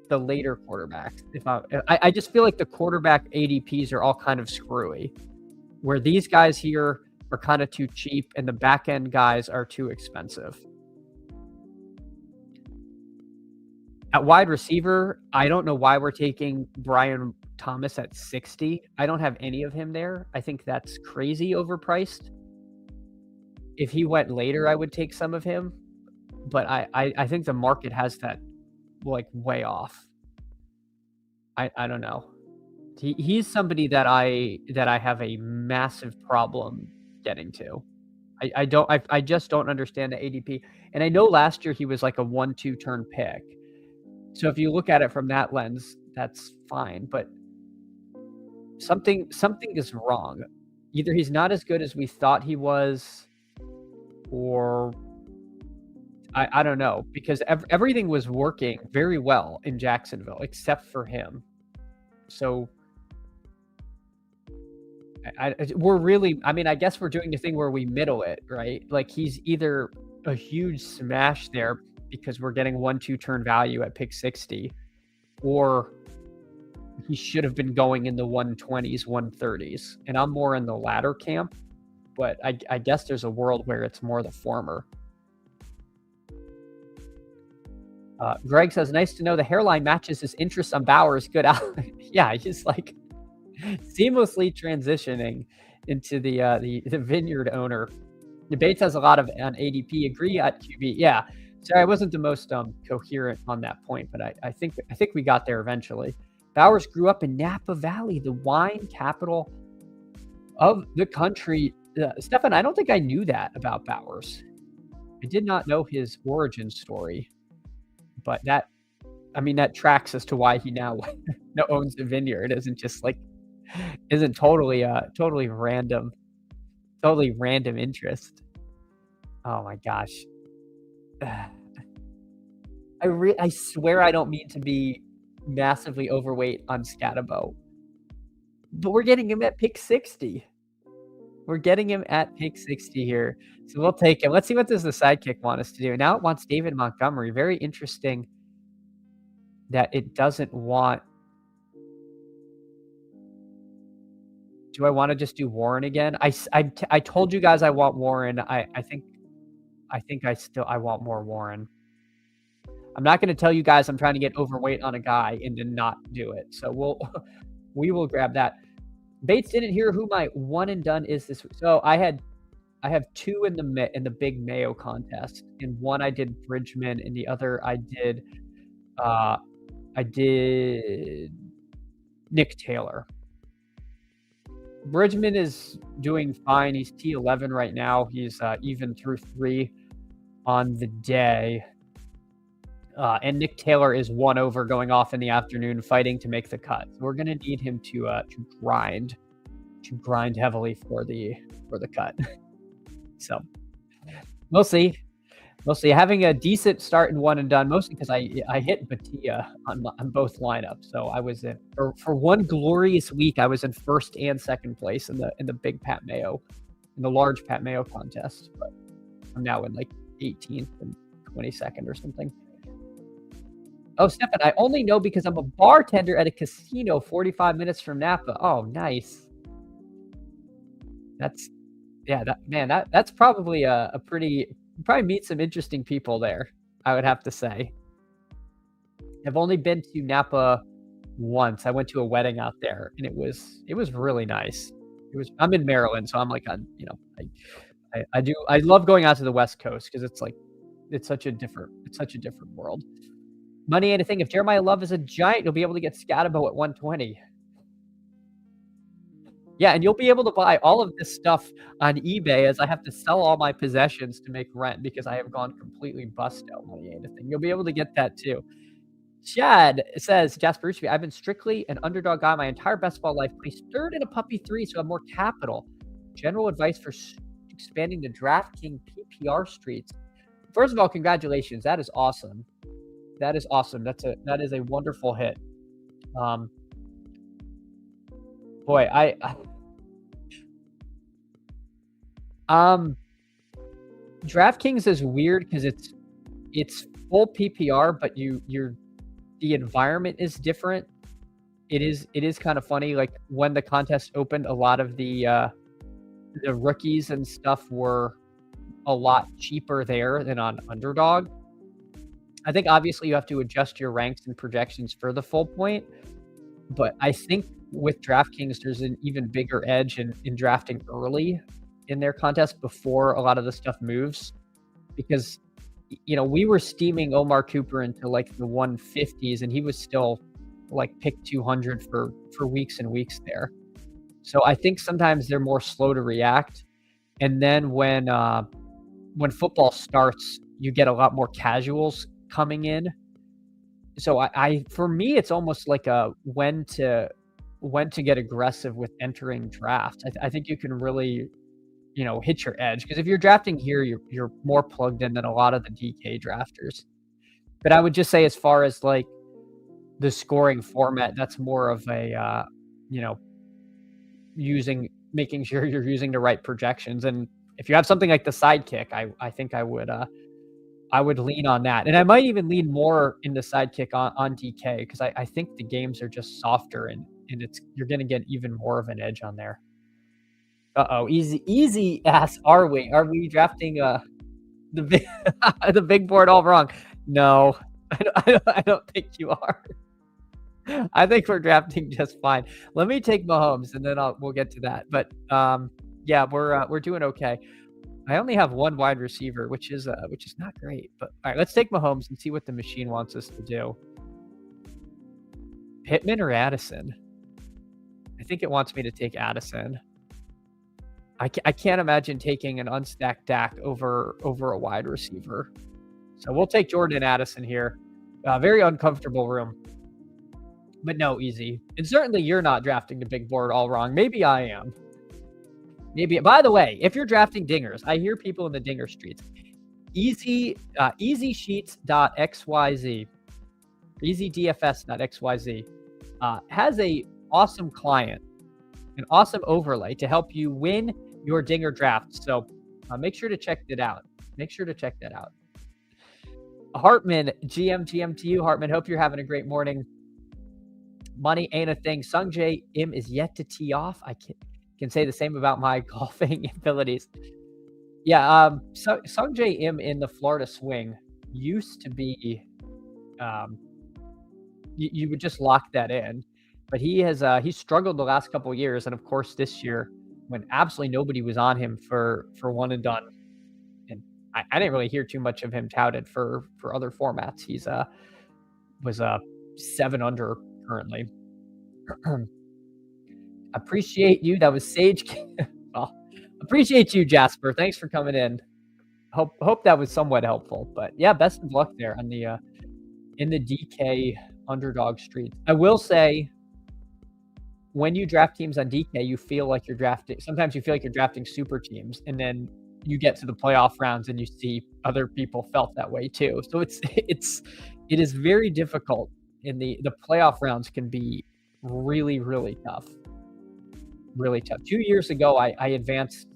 the later quarterbacks. I just feel like the quarterback ADPs are all kind of screwy, where these guys here are kind of too cheap and the back end guys are too expensive. At wide receiver, I don't know why we're taking Brian Thomas at 60. I don't have any of him there. I think that's crazy overpriced. If he went later, I would take some of him, but I think the market has that like way off. I don't know. He's somebody that I have a massive problem getting to. I just don't understand the ADP. And I know last year he was like a 1-2 turn pick. So if you look at it from that lens, that's fine. But something is wrong. Either he's not as good as we thought he was, or I don't know, because everything was working very well in Jacksonville except for him. So we're really, I mean, I guess we're doing the thing where we middle it, right? Like he's either a huge smash there because we're getting 1-2 turn value at pick 60, or he should have been going in the 120s, 130s. And I'm more in the latter camp, but I guess there's a world where it's more the former. Greg says, nice to know the hairline matches his interest on Bowers. Good. Yeah, he's like seamlessly transitioning into the vineyard owner. Bates has a lot of on ADP. Agree at QB. Yeah. Sorry, I wasn't the most coherent on that point, but I think we got there eventually. Bowers grew up in Napa Valley, the wine capital of the country. Stefan, I don't think I knew that about Bowers. I did not know his origin story, but that tracks as to why he now owns the vineyard. Isn't totally random interest. Oh my gosh. I swear I don't mean to be massively overweight on Scatabo, but we're getting him at pick 60. We're getting him at pick 60 here, so we'll take him. Let's see what does the sidekick want us to do. Now it wants David Montgomery. Very interesting that it doesn't want. Do I want to just do Warren again? I told you guys I want Warren. I think I want more Warren. I'm not going to tell you guys I'm trying to get overweight on a guy and to not do it. So we will grab that. Bates didn't hear who my one and done is this week. So I have 2 in the big Mayo contest. And one I did Bridgman, and the other I did Nick Taylor. Bridgman is doing fine. He's T11 right now. He's even through 3 on the day. And Nick Taylor is 1 over going off in the afternoon, fighting to make the cut. So we're going to need him to grind heavily for the cut. So we'll see. Having a decent start in one and done, mostly because I hit Batia on both lineups. So I was for one glorious week, I was in first and second place in the big Pat Mayo, in the large Pat Mayo contest. But I'm now in like 18th and 22nd or something. Oh, Stefan, I only know because I'm a bartender at a casino 45 minutes from Napa. Oh, nice. That's probably a pretty. You probably meet some interesting people there, I would have to say. I've only been to Napa once. I went to a wedding out there, and it was really nice. I'm in Maryland, so I'm like I love going out to the West Coast because it's such a different world. Money ain't a thing. If Jeremiah Love is a giant, you'll be able to get Scatabo at 120. Yeah, and you'll be able to buy all of this stuff on eBay as I have to sell all my possessions to make rent because I have gone completely busto. Money ain't a thing. You'll be able to get that too. Chad says, Jasper Rushby, I've been strictly an underdog guy my entire best ball life. Placed 3rd in a puppy 3, so I have more capital. General advice for expanding the DraftKings PPR streets. First of all, congratulations. That is awesome. That is awesome. That is a wonderful hit. Boy, DraftKings is weird because it's full PPR, but the environment is different. It is kind of funny. Like when the contest opened, a lot of the rookies and stuff were a lot cheaper there than on Underdog. I think obviously you have to adjust your ranks and projections for the full point, but I think with DraftKings, there's an even bigger edge in drafting early in their contest before a lot of the stuff moves, because we were steaming Omar Cooper into like the 150s and he was still like pick 200 for weeks and weeks there. So I think sometimes they're more slow to react. And then when football starts, you get a lot more casuals coming in. So I for me, it's almost like a when to get aggressive with entering drafts. I think you can really hit your edge, because if you're drafting here, you're more plugged in than a lot of the DK drafters. But I would just say, as far as like the scoring format, that's more of a making sure you're using the right projections. And if you have something like the Sidekick, I think I would lean on that, and I might even lean more in the Sidekick on DK, because I think the games are just softer, and you're going to get even more of an edge on there. Easy ass. Are we drafting the big board all wrong? No, I don't think you are. I think we're drafting just fine. Let me take Mahomes, and then we'll get to that. But yeah, we're doing okay. I only have one wide receiver, which is not great. But all right, let's take Mahomes and see what the machine wants us to do. Pittman or Addison? I think it wants me to take Addison. I can't imagine taking an unstacked Dak over a wide receiver. So we'll take Jordan Addison here. Very uncomfortable room. But no, easy. And certainly you're not drafting the big board all wrong. Maybe I am. Maybe. By the way, if you're drafting dingers, I hear people in the dinger streets. EasySheets.xyz, EasyDFS.xyz has a awesome client, an awesome overlay to help you win your dinger drafts. So make sure to check that out. Hartman, GM to you, Hartman. Hope you're having a great morning. Money ain't a thing. Sungjae Im is yet to tee off. I can say the same about my golfing abilities. Yeah, Sungjae Im in the Florida swing used to be, you would just lock that in. But he's struggled the last couple of years, and of course this year, when absolutely nobody was on him for one and done, and I didn't really hear too much of him touted for other formats. He's was 7 under currently. Appreciate you. That was Sage. Well, appreciate you, Jasper. Thanks for coming in. Hope that was somewhat helpful. But yeah, best of luck there on the in the DK underdog street. I will say, when you draft teams on DK, you feel like you're drafting. Sometimes you feel like you're drafting super teams, and then you get to the playoff rounds and you see other people felt that way too. So it is very difficult. In the playoff rounds can be really, really tough. Really tough. 2 years ago, I advanced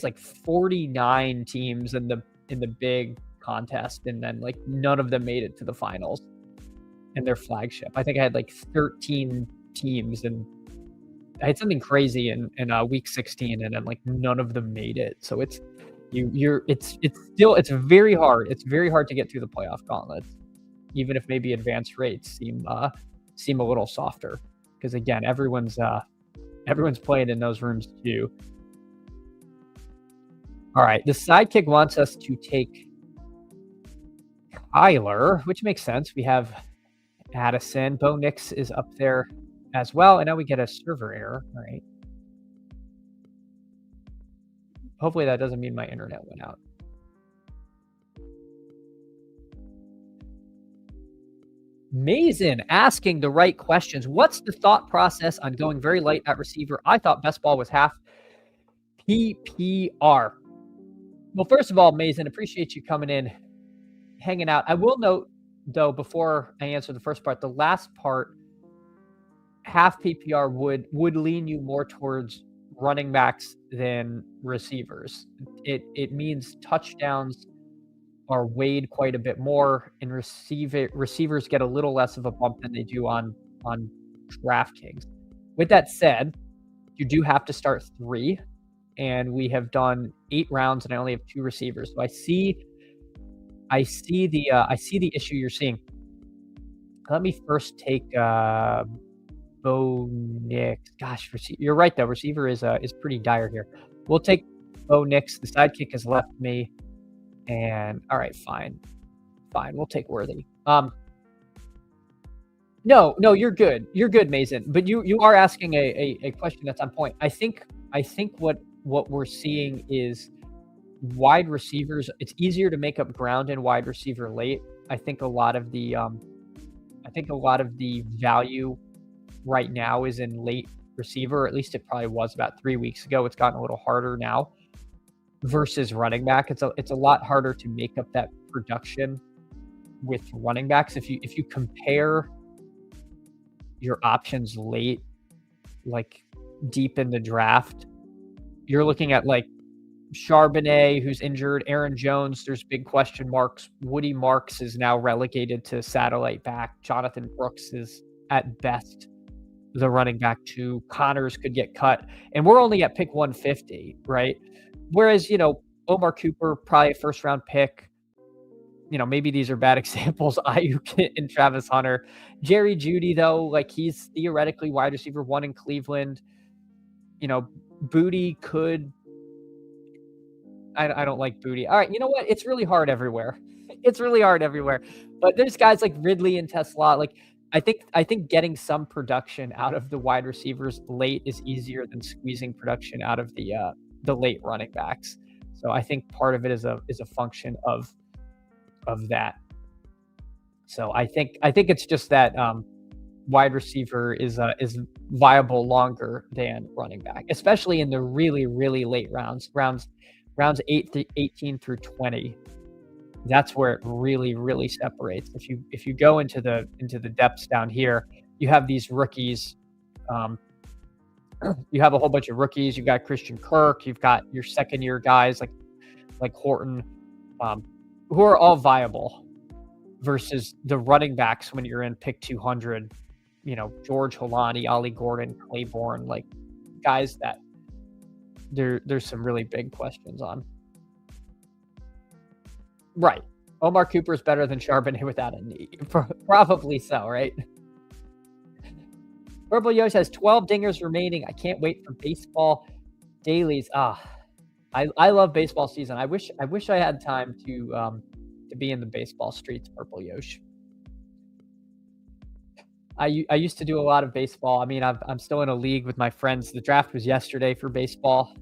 like 49 teams in the big contest, and then like none of them made it to the finals in their flagship. I think I had like 13 teams, and I had something crazy in week 16, and then like none of them made it. So it's very hard. It's very hard to get through the playoff gauntlets, even if maybe advanced rates seem a little softer, because again, everyone's playing in those rooms too. All right, the Sidekick wants us to take Kyler, which makes sense. We have Addison. Bo Nix is up there as well, and now we get a server error. All right. Hopefully that doesn't mean my internet went out. Mason asking the right questions. What's the thought process on going very light at receiver? I thought best ball was half PPR. Well, first of all, Mason, appreciate you coming in, hanging out. I will note, though, before I answer the first part, the last part, half PPR would lean you more towards running backs than receivers. It means touchdowns are weighed quite a bit more, and receivers get a little less of a bump than they do on DraftKings. With that said, you do have to start 3, and we have done 8 rounds, and I only have 2 receivers. So I see the issue you're seeing. Let me first take Bo Nix. Gosh, you're right though. Receiver is pretty dire here. We'll take Bo Nix. The sidekick has left me, and all right, fine. We'll take Worthy. No, you're good. You're good, Mason. But you are asking a question that's on point. I think what we're seeing is wide receivers. It's easier to make up ground in wide receiver late. I think a lot of the value right now is in late receiver. At least it probably was about 3 weeks ago. It's gotten a little harder now versus running back. It's a lot harder to make up that production with running backs. If you compare your options late, like deep in the draft, you're looking at like Charbonnet, who's injured, Aaron Jones, there's big question marks. Woody Marks is now relegated to satellite back. Jonathan Brooks is at best the running back 2. Connors could get cut. And we're only at pick 150, right? Whereas, Omar Cooper, probably a first round pick. Maybe these are bad examples. Ayuk and Travis Hunter. Jerry Jeudy, though, like he's theoretically wide receiver 1 in Cleveland. Booty could. I don't like Booty. All right, you know what? It's really hard everywhere. But there's guys like Ridley and Tesla. Like I think getting some production out of the wide receivers late is easier than squeezing production out of the late running backs. So I think part of it is a function of that. So I think it's just that wide receiver is viable longer than running back, especially in the really, really late rounds 8 to 18 through 20. That's where it really, really separates. If you go into the depths down here, you have these rookies. You have a whole bunch of rookies. You've got Christian Kirk. You've got your second year guys like Horton, who are all viable, versus the running backs when you're in pick 200. George Holani, Ollie Gordon, Claiborne, like guys that there's some really big questions on. Right. Omar Cooper is better than Charbonnet without a knee. Probably so, right? Purple Yosh has 12 dingers remaining. I can't wait for baseball dailies. I love baseball season. I wish I had time to be in the baseball streets, Purple Yosh. I used to do a lot of baseball. I mean, I'm still in a league with my friends. The draft was yesterday for baseball.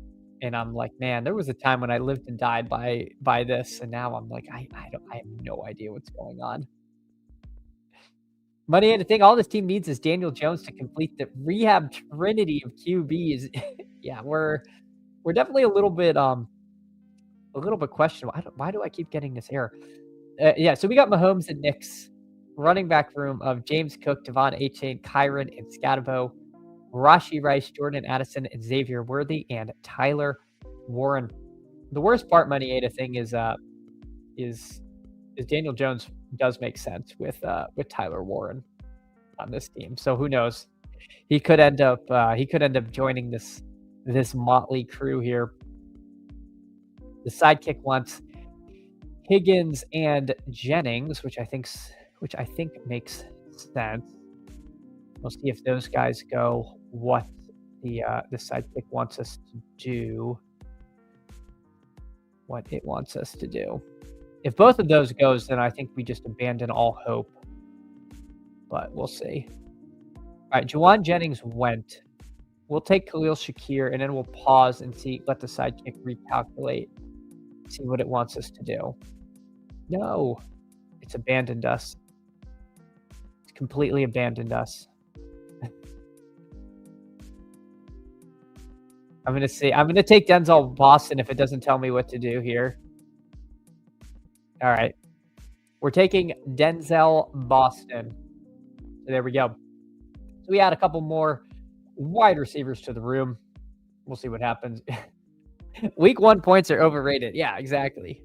And I'm like, man, there was a time when I lived and died by this, and now I'm like, I have no idea what's going on. Money and the thing, all this team needs is Daniel Jones to complete the rehab trinity of QBs. Yeah, we're definitely a little bit questionable. Why do I keep getting this error? Yeah, so we got Mahomes and Knicks, running back room of James Cook, Devon Achane, Kyron, and Scatabo. Rashi Rice, Jordan Addison, and Xavier Worthy, and Tyler Warren. The worst part, Money Ada thing is Daniel Jones does make sense with Tyler Warren on this team. So who knows? He could end up joining this motley crew here. The sidekick wants Higgins and Jennings, which I think makes sense. We'll see if those guys go. What the sidekick wants us to do. What it wants us to do. If both of those goes, then I think we just abandon all hope. But we'll see. All right, Juwan Jennings went. We'll take Khalil Shakir, and then we'll pause and let the sidekick recalculate. See what it wants us to do. No, it's abandoned us. It's completely abandoned us. I'm gonna see. I'm gonna take Denzel Boston if it doesn't tell me what to do here. All right. We're taking Denzel Boston. So there we go. So we add a couple more wide receivers to the room. We'll see what happens. Week 1 points are overrated. Yeah, exactly.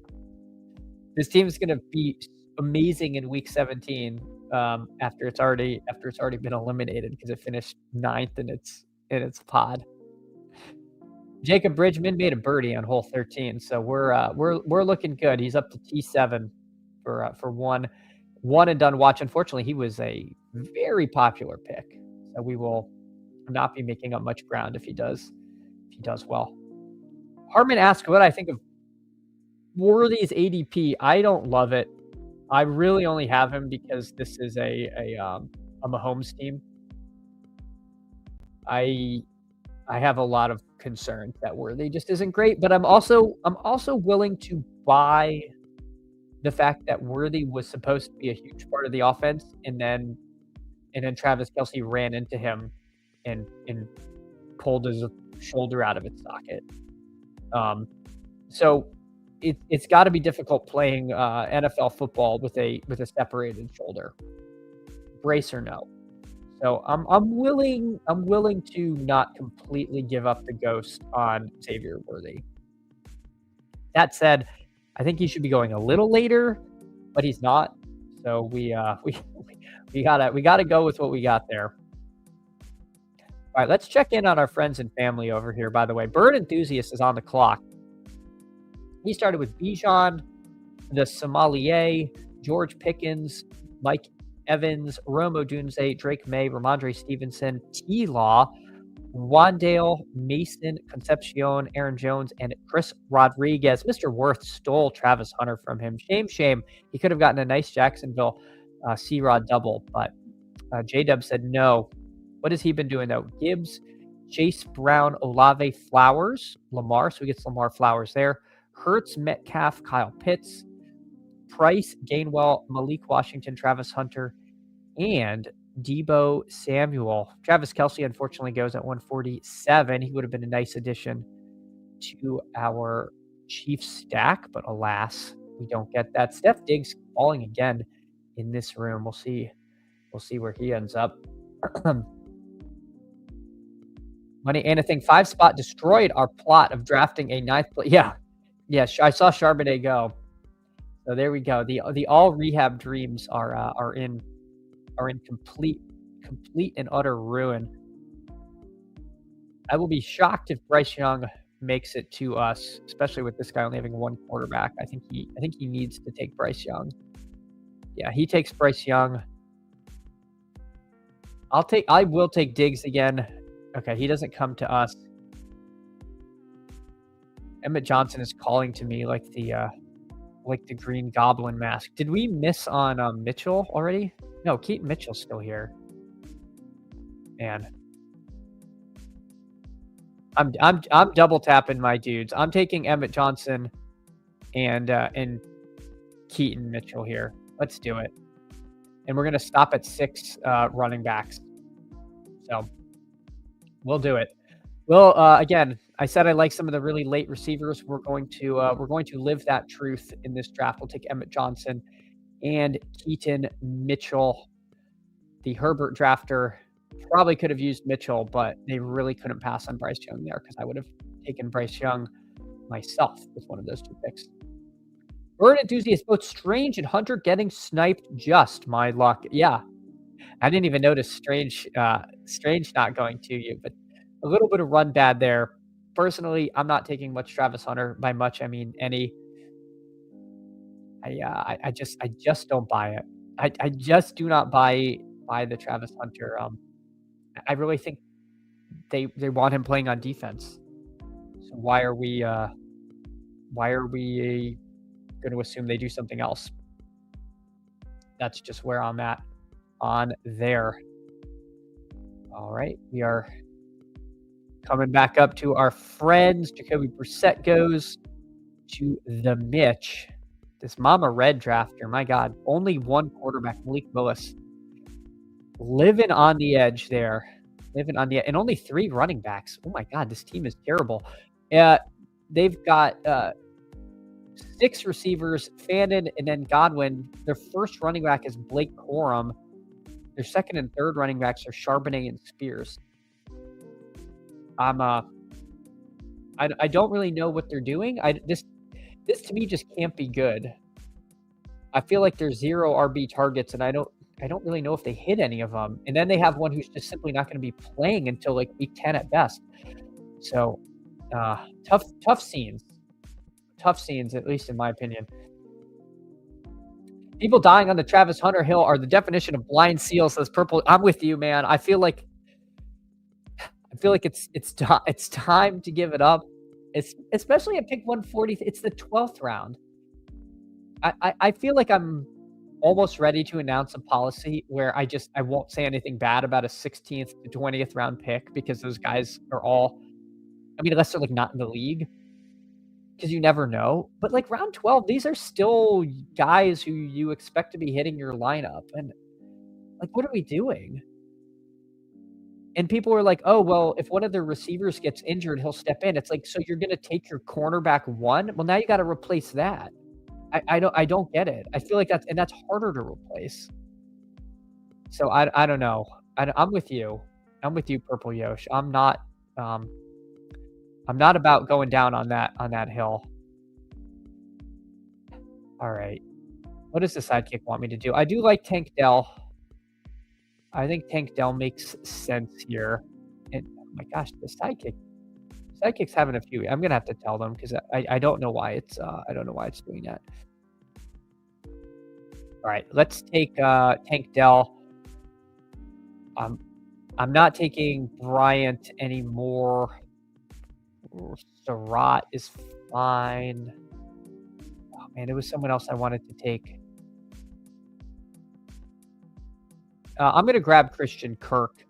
This team's gonna be amazing in week 17 after it's already been eliminated because it finished 9th in its pod. Jacob Bridgman made a birdie on hole 13, so we're looking good. He's up to T7 for one and done watch. Unfortunately, he was a very popular pick, so we will not be making up much ground if he does well. Harmon asked what I think of Worthy's ADP. I don't love it. I really only have him because this is a Mahomes team. I have a lot of concerns that Worthy just isn't great, but I'm also willing to buy the fact that Worthy was supposed to be a huge part of the offense, and then Travis Kelce ran into him and pulled his shoulder out of its socket. So it's got to be difficult playing NFL football with a separated shoulder, brace or no. So I'm willing to not completely give up the ghost on Xavier Worthy. That said, I think he should be going a little later, but he's not. So we gotta go with what we got there. All right, let's check in on our friends and family over here. By the way, Bird Enthusiast is on the clock. He started with Bijan, the Sommelier, George Pickens, Mike Evans, Romo Dunze, Drake May, Ramondre Stevenson, T-Law, Wandale, Mason, Concepcion, Aaron Jones, and Chris Rodriguez. Mr. Worth stole Travis Hunter from him. Shame. He could have gotten a nice Jacksonville C-Rod double, but J-Dub said no. What has he been doing, though? Gibbs, Chase Brown, Olave, Flowers, Lamar. So he gets Lamar Flowers there. Hurts, Metcalf, Kyle Pitts, Price, Gainwell, Malik Washington, Travis Hunter, and Deebo Samuel. Travis Kelce, unfortunately, goes at 147. He would have been a nice addition to our Chiefs stack, but alas, we don't get that. Steph Diggs falling again in this room. We'll see where he ends up. Money anything 5-spot destroyed our plot of drafting a 9th place. Yeah, I saw Charbonnet go. So there we go. The all rehab dreams are in complete and utter ruin. I will be shocked if Bryce Young makes it to us, especially with this guy only having one quarterback. I think he needs to take Bryce Young. Yeah, he takes Bryce Young. I will take Diggs again. Okay, he doesn't come to us. Emmett Johnson is calling to me like the Green Goblin mask. Did we miss on Mitchell already? No, Keaton Mitchell's still here. Man, I'm double tapping my dudes. I'm taking Emmett Johnson and Keaton Mitchell here. Let's do it. And we're gonna stop at 6 running backs. So we'll do it. Well, again, I said I like some of the really late receivers. We're going to live that truth in this draft. We'll take Emmett Johnson and Keaton Mitchell. The Herbert drafter probably could have used Mitchell, but they really couldn't pass on Bryce Young there because I would have taken Bryce Young myself with one of those 2 picks. Bird Enthusiast, both Strange and Hunter getting sniped. Just my luck. Yeah, I didn't even notice Strange not going to you, but a little bit of run bad there. Personally, I'm not taking much Travis Hunter. By much, I mean any. I just don't buy it. I just do not buy the Travis Hunter. I really think they want him playing on defense. So why are we going to assume they do something else? That's just where I'm at on there. All right, we are coming back up to our friends. Jacoby Brissett goes to the Mitch. This Mama Red drafter, my God, only one quarterback, Malik Willis. Living on the edge there. Living on the and only 3 running backs. Oh my god, this team is terrible. They've got 6 receivers, Fannin and then Godwin. Their first running back is Blake Corum. Their second and third running backs are Charbonnet and Spears. I don't really know what they're doing. This to me just can't be good. I feel like there's 0 RB targets, and I don't really know if they hit any of them. And then they have one who's just simply not going to be playing until like week 10 at best. So tough scenes. Tough scenes, at least in my opinion. People dying on the Travis Hunter hill are the definition of blind seal, says Purple. I'm with you, man. I feel like it's time to give it up. It's especially at pick 140. It's the 12th round. I feel like I'm almost ready to announce a policy where I won't say anything bad about a 16th to 20th round pick, because those guys are all, I mean, unless they're like not in the league, because you never know. But like round 12, these are still guys who you expect to be hitting your lineup. And like, what are we doing? And people are like, oh, well, if one of their receivers gets injured, he'll step in. It's like, so you're going to take your cornerback 1? Well, now you got to replace that. I don't get it. I feel like that's harder to replace. So I don't know. I'm with you. I'm with you, Purple Yosh. I'm not about going down on that hill. All right. What does the sidekick want me to do? I do like Tank Dell. I think Tank Dell makes sense here. And oh my gosh, the sidekick's having a few. I'm gonna have to tell them, because I don't know why it's doing that. All right, let's take Tank Dell. I'm not taking Bryant anymore. Surratt is fine. Oh man, there was someone else I wanted to take. I'm going to grab Christian Kirk.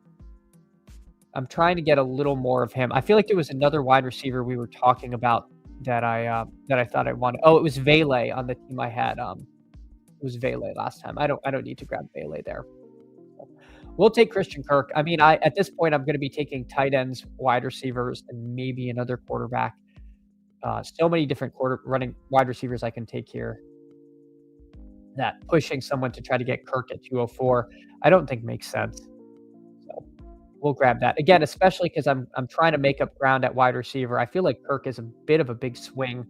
I'm trying to get a little more of him. I feel like there was another wide receiver we were talking about that I thought I wanted. Oh, it was Vele on the team I had. It was Vele last time. I don't need to grab Vele there. We'll take Christian Kirk. I mean, at this point, I'm going to be taking tight ends, wide receivers, and maybe another quarterback. So many different running wide receivers I can take here, that pushing someone to try to get Kirk at 204, I don't think makes sense. So we'll grab that. Again, especially because I'm trying to make up ground at wide receiver. I feel like Kirk is a bit of a big swing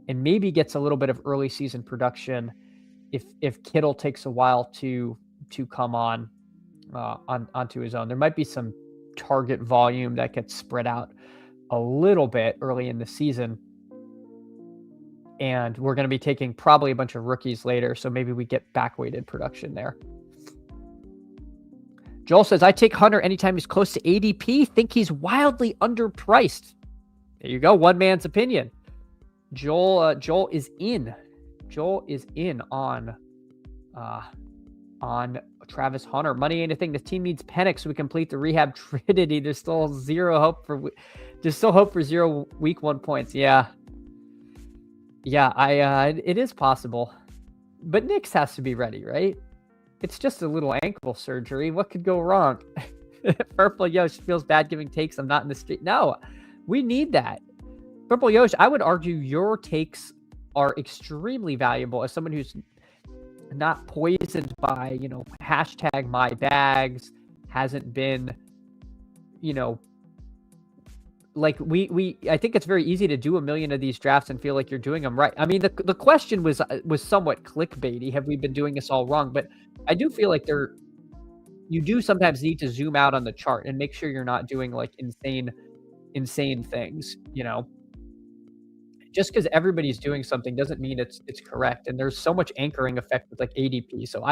and maybe gets a little bit of early season production if Kittle takes a while to come onto his own. There might be some target volume that gets spread out a little bit early in the season. And we're going to be taking probably a bunch of rookies later, so maybe we get back-weighted production there. Joel says, I take Hunter anytime he's close to ADP. Think he's wildly underpriced. There you go. One man's opinion. Joel is in. Joel is in on Travis Hunter. Money ain't a thing. The team needs Penix so we complete the rehab trinity. There's still hope for 0 week 1 points. Yeah. Yeah, it is possible. But Nix has to be ready, right? It's just a little ankle surgery. What could go wrong? Purple Yosh feels bad giving takes. I'm not in the street. No, we need that. Purple Yosh, I would argue your takes are extremely valuable as someone who's not poisoned by, hashtag my bags, hasn't been, like I think it's very easy to do a million of these drafts and feel like you're doing them right. I mean, the question was somewhat clickbaity. Have we been doing this all wrong? But I do feel like you do sometimes need to zoom out on the chart and make sure you're not doing like insane things, Just because everybody's doing something doesn't mean it's correct. And there's so much anchoring effect with like ADP. So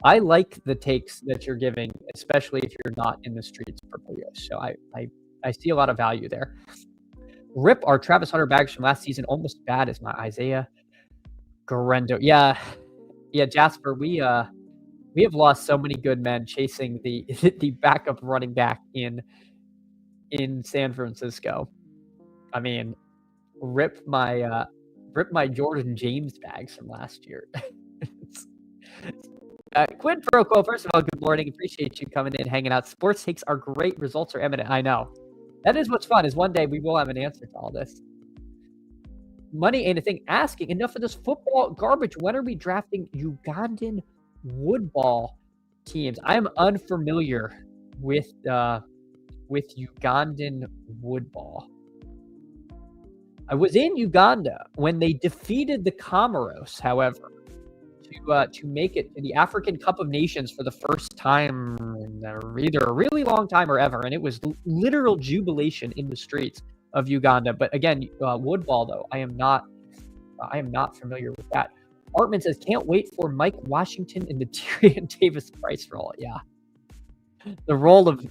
I like the takes that you're giving, especially if you're not in the streets, Purple Yosh. So I see a lot of value there. Rip our Travis Hunter bags from last season. Almost bad as my Isaiah Garendo. Yeah, Jasper. We have lost so many good men chasing the backup running back in San Francisco. I mean, rip my Jordan James bags from last year. Quid pro quo, first of all, good morning. Appreciate you coming in, hanging out. Sports takes are great. Results are eminent. I know. That is what's fun, is one day we will have an answer to all this. Money ain't a thing. Asking, enough of this football garbage. When are we drafting Ugandan woodball teams? I am unfamiliar with Ugandan woodball. I was in Uganda when they defeated the Comoros, however, to make it to the African Cup of Nations for the first time in either a really long time or ever, and it was literal jubilation in the streets of Uganda. But again, woodball though, I am not familiar with that. Artman says, can't wait for Mike Washington in the Tyrion Davis Price role. Yeah, the role of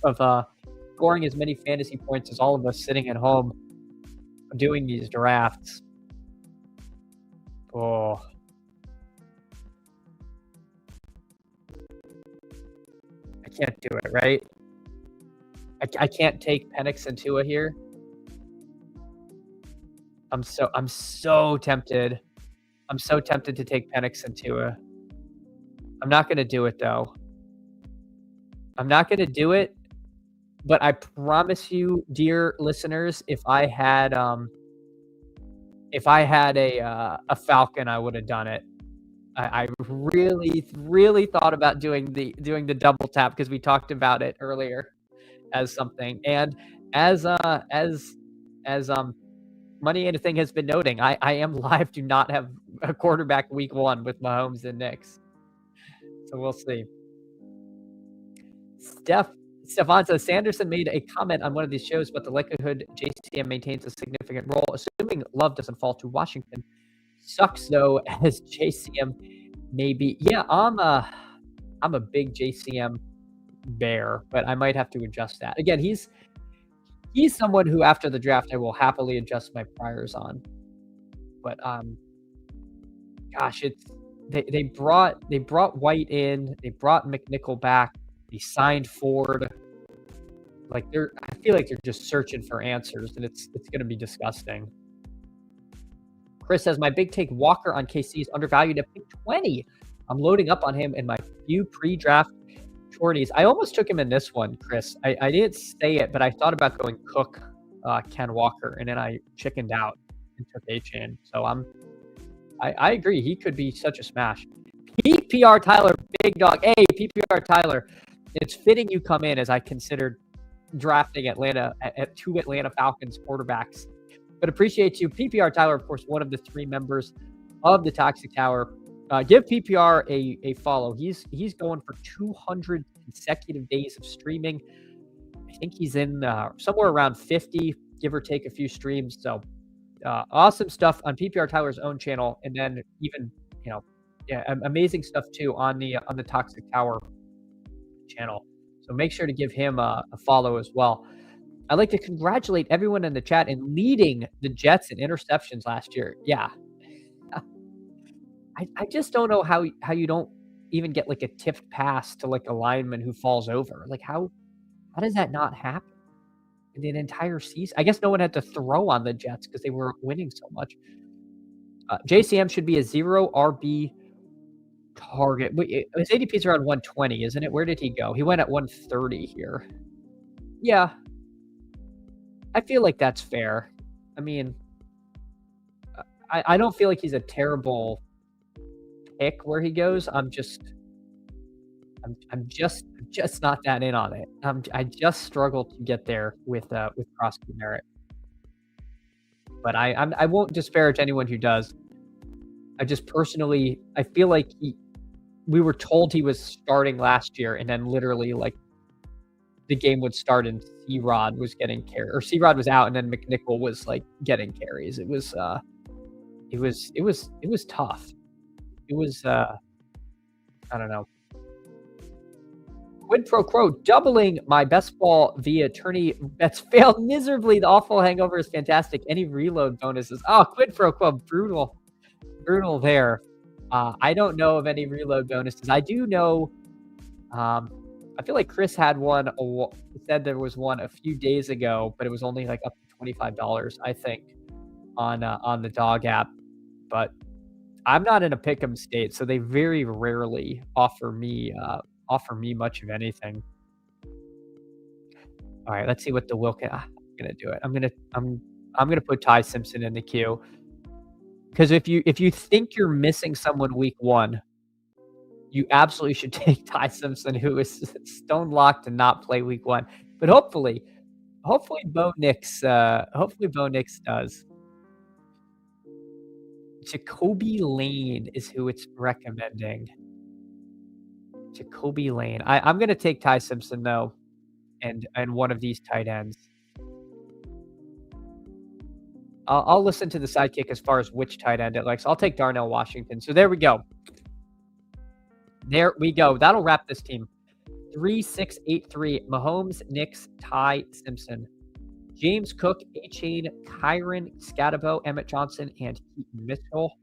scoring as many fantasy points as all of us sitting at home doing these drafts. Oh, I can't do it, right? I can't take Penix and Tua here. I'm so tempted. I'm so tempted to take Penix and Tua. I'm not going to do it though. I'm not going to do it, but I promise you, dear listeners, if I had a Falcon, I would have done it. I really thought about doing the double tap because we talked about it earlier as something, and as Money and a Thing has been noting, I am live to not have a quarterback week 1 with Mahomes and Knicks, so we'll see. Stefan says, Sanderson made a comment on one of these shows about the likelihood JCM maintains a significant role, assuming Love doesn't fall to Washington. Sucks though, as JCM maybe. Yeah, I'm a big JCM bear, but I might have to adjust that. Again, he's someone who after the draft I will happily adjust my priors on. But gosh, they brought White in, they brought McNichol back. They signed Ford. I feel like they're just searching for answers, and it's going to be disgusting. Chris says, my big take, Walker on KC is undervalued at pick 20. I'm loading up on him in my few pre-draft shorties. I almost took him in this one, Chris. I didn't say it, but I thought about going Cook, Ken Walker, and then I chickened out and took Achane. So I agree. He could be such a smash. PPR Tyler, big dog. Hey, PPR Tyler. It's fitting you come in as I considered drafting Atlanta at 2 Atlanta Falcons quarterbacks. But appreciate you. PPR Tyler, of course, one of the 3 members of the Toxic Tower. Give PPR a follow. He's going for 200 consecutive days of streaming. I think he's in somewhere around 50, give or take a few streams. So awesome stuff on PPR Tyler's own channel, and then even amazing stuff too on the Toxic Tower channel. So make sure to give him a follow as well. I'd like to congratulate everyone in the chat in leading the Jets in interceptions last year. Yeah. I just don't know how you don't even get a tipped pass to a lineman who falls over. How does that not happen in an entire season? I guess no one had to throw on the Jets because they were winning so much. JCM should be a 0 RB target. Wait, his ADP is around 120, isn't it? Where did he go? He went at 130 here. Yeah. I feel like that's fair. I mean, I don't feel like he's a terrible pick where he goes. I'm just not that in on it. I just struggle to get there with Crosby Merritt. But I won't disparage anyone who does. I just personally, I feel like we were told he was starting last year, and then literally the game would start and C-Rod was getting carries, or C-Rod was out, and then McNichol was getting carries. It was tough. It was I don't know. Quid pro quo, doubling my best ball via tourney bets failed miserably. The awful hangover is fantastic. Any reload bonuses? Oh, quid pro quo, brutal there. I don't know of any reload bonuses. I do know. I feel like Chris had one. He said there was one a few days ago, but it was only up to $25, I think, on the Dog app. But I'm not in a pick'em state, so they very rarely offer me much of anything. All right, let's see what the Wilkin. I'm gonna do it. I'm gonna put Ty Simpson in the queue because if you think you're missing someone week one, you absolutely should take Ty Simpson, who is stone locked to not play week one. But hopefully hopefully Bo Nix does. Jacoby Lane is who it's recommending. Jacoby Lane. I'm gonna take Ty Simpson though, and one of these tight ends. I'll listen to the sidekick as far as which tight end it likes. I'll take Darnell Washington. So there we go. There we go. That'll wrap this team. 3-6-8-3. Mahomes, Nix, Ty Simpson, James Cook, A-Chain, Kyron Scatabo, Emmett Johnson, and Keaton Mitchell.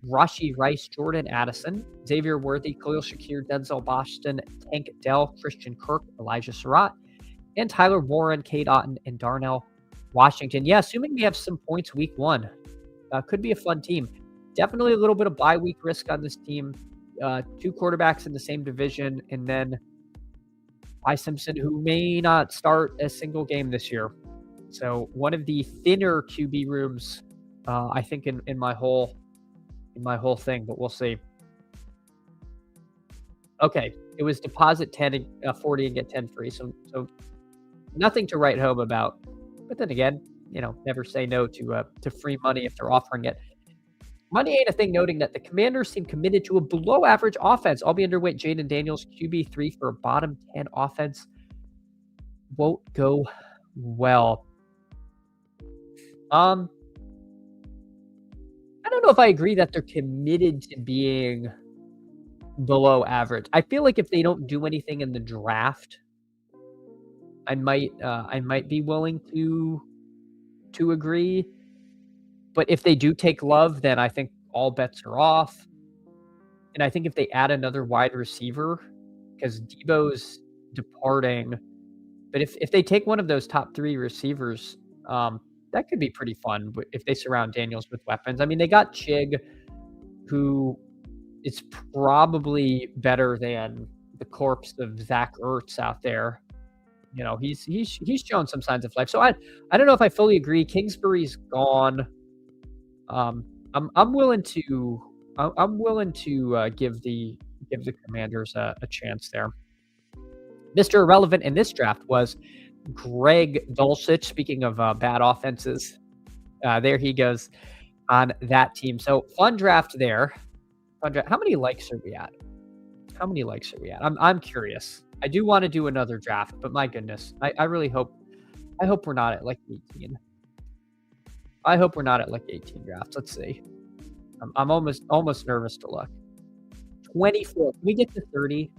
Rashee Rice, Jordan Addison, Xavier Worthy, Khalil Shakir, Denzel Boston, Tank Dell, Christian Kirk, Elijah Surratt, and Tyler Warren, Cade Otton, and Darnell Washington. Yeah, assuming we have some points week one. Could be a fun team. Definitely a little bit of bye week risk on this team. Two quarterbacks in the same division, and then Ty Simpson, who may not start a single game this year. So one of the thinner QB rooms, I think, in my whole thing, but we'll see. Okay, it was deposit 10 and 40 and get 10 free. So nothing to write home about. But then again, never say no to free money if they're offering it. Money ain't a thing, noting that the Commanders seem committed to a below-average offense. I'll be underweight Jayden Daniels, QB3 for a bottom 10 offense. Won't go well. I don't know if I agree that they're committed to being below average. I feel like if they don't do anything in the draft, I might be willing to agree. But if they do take Love, then I think all bets are off. And I think if they add another wide receiver, because Debo's departing, but if they take one of those top three receivers, that could be pretty fun if they surround Daniels with weapons. I mean, they got Chig, who is probably better than the corpse of Zach Ertz out there. He's shown some signs of life. So I don't know if I fully agree. Kingsbury's gone. I'm willing to give the Commanders a chance there. Mr. Irrelevant in this draft was Greg Dulcich. Speaking of bad offenses, there he goes on that team. So fun draft there. Fun draft. How many likes are we at? I'm curious. I do want to do another draft, but my goodness, I really hope we're not at like 18. I hope we're not at like 18 drafts. Let's see. I'm almost nervous to look. 24. Can we get to 30?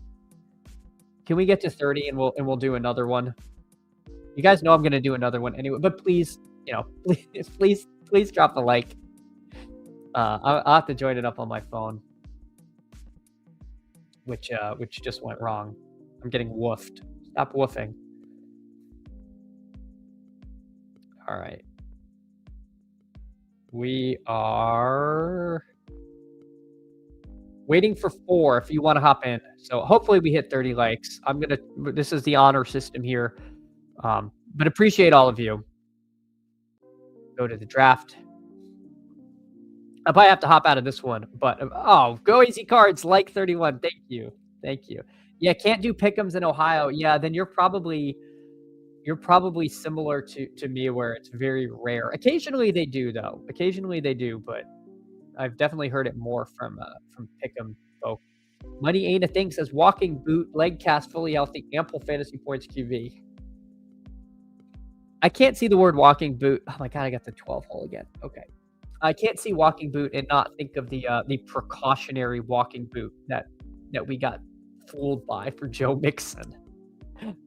Can we get to 30 and we'll do another one? You guys know I'm going to do another one anyway, but please, please drop a like. I'll have to join it up on my phone, which just went wrong. I'm getting woofed. Stop woofing. All right. We are waiting for 4 if you want to hop in. So hopefully we hit 30 likes. This is the honor system here. But appreciate all of you. Go to the draft. I'll probably have to hop out of this one, but go easy cards, like 31. Thank you. Yeah, can't do pick'ems in Ohio. Yeah, then you're probably similar to me, where it's very rare. Occasionally they do, though. But I've definitely heard it more from pick'em folk. Money ain't a thing says walking boot, leg cast, fully healthy, ample fantasy points QB. I can't see the word walking boot. Oh my god, I got the 12 hole again. Okay. I can't see walking boot and not think of the precautionary walking boot that we got fooled by for Joe Mixon.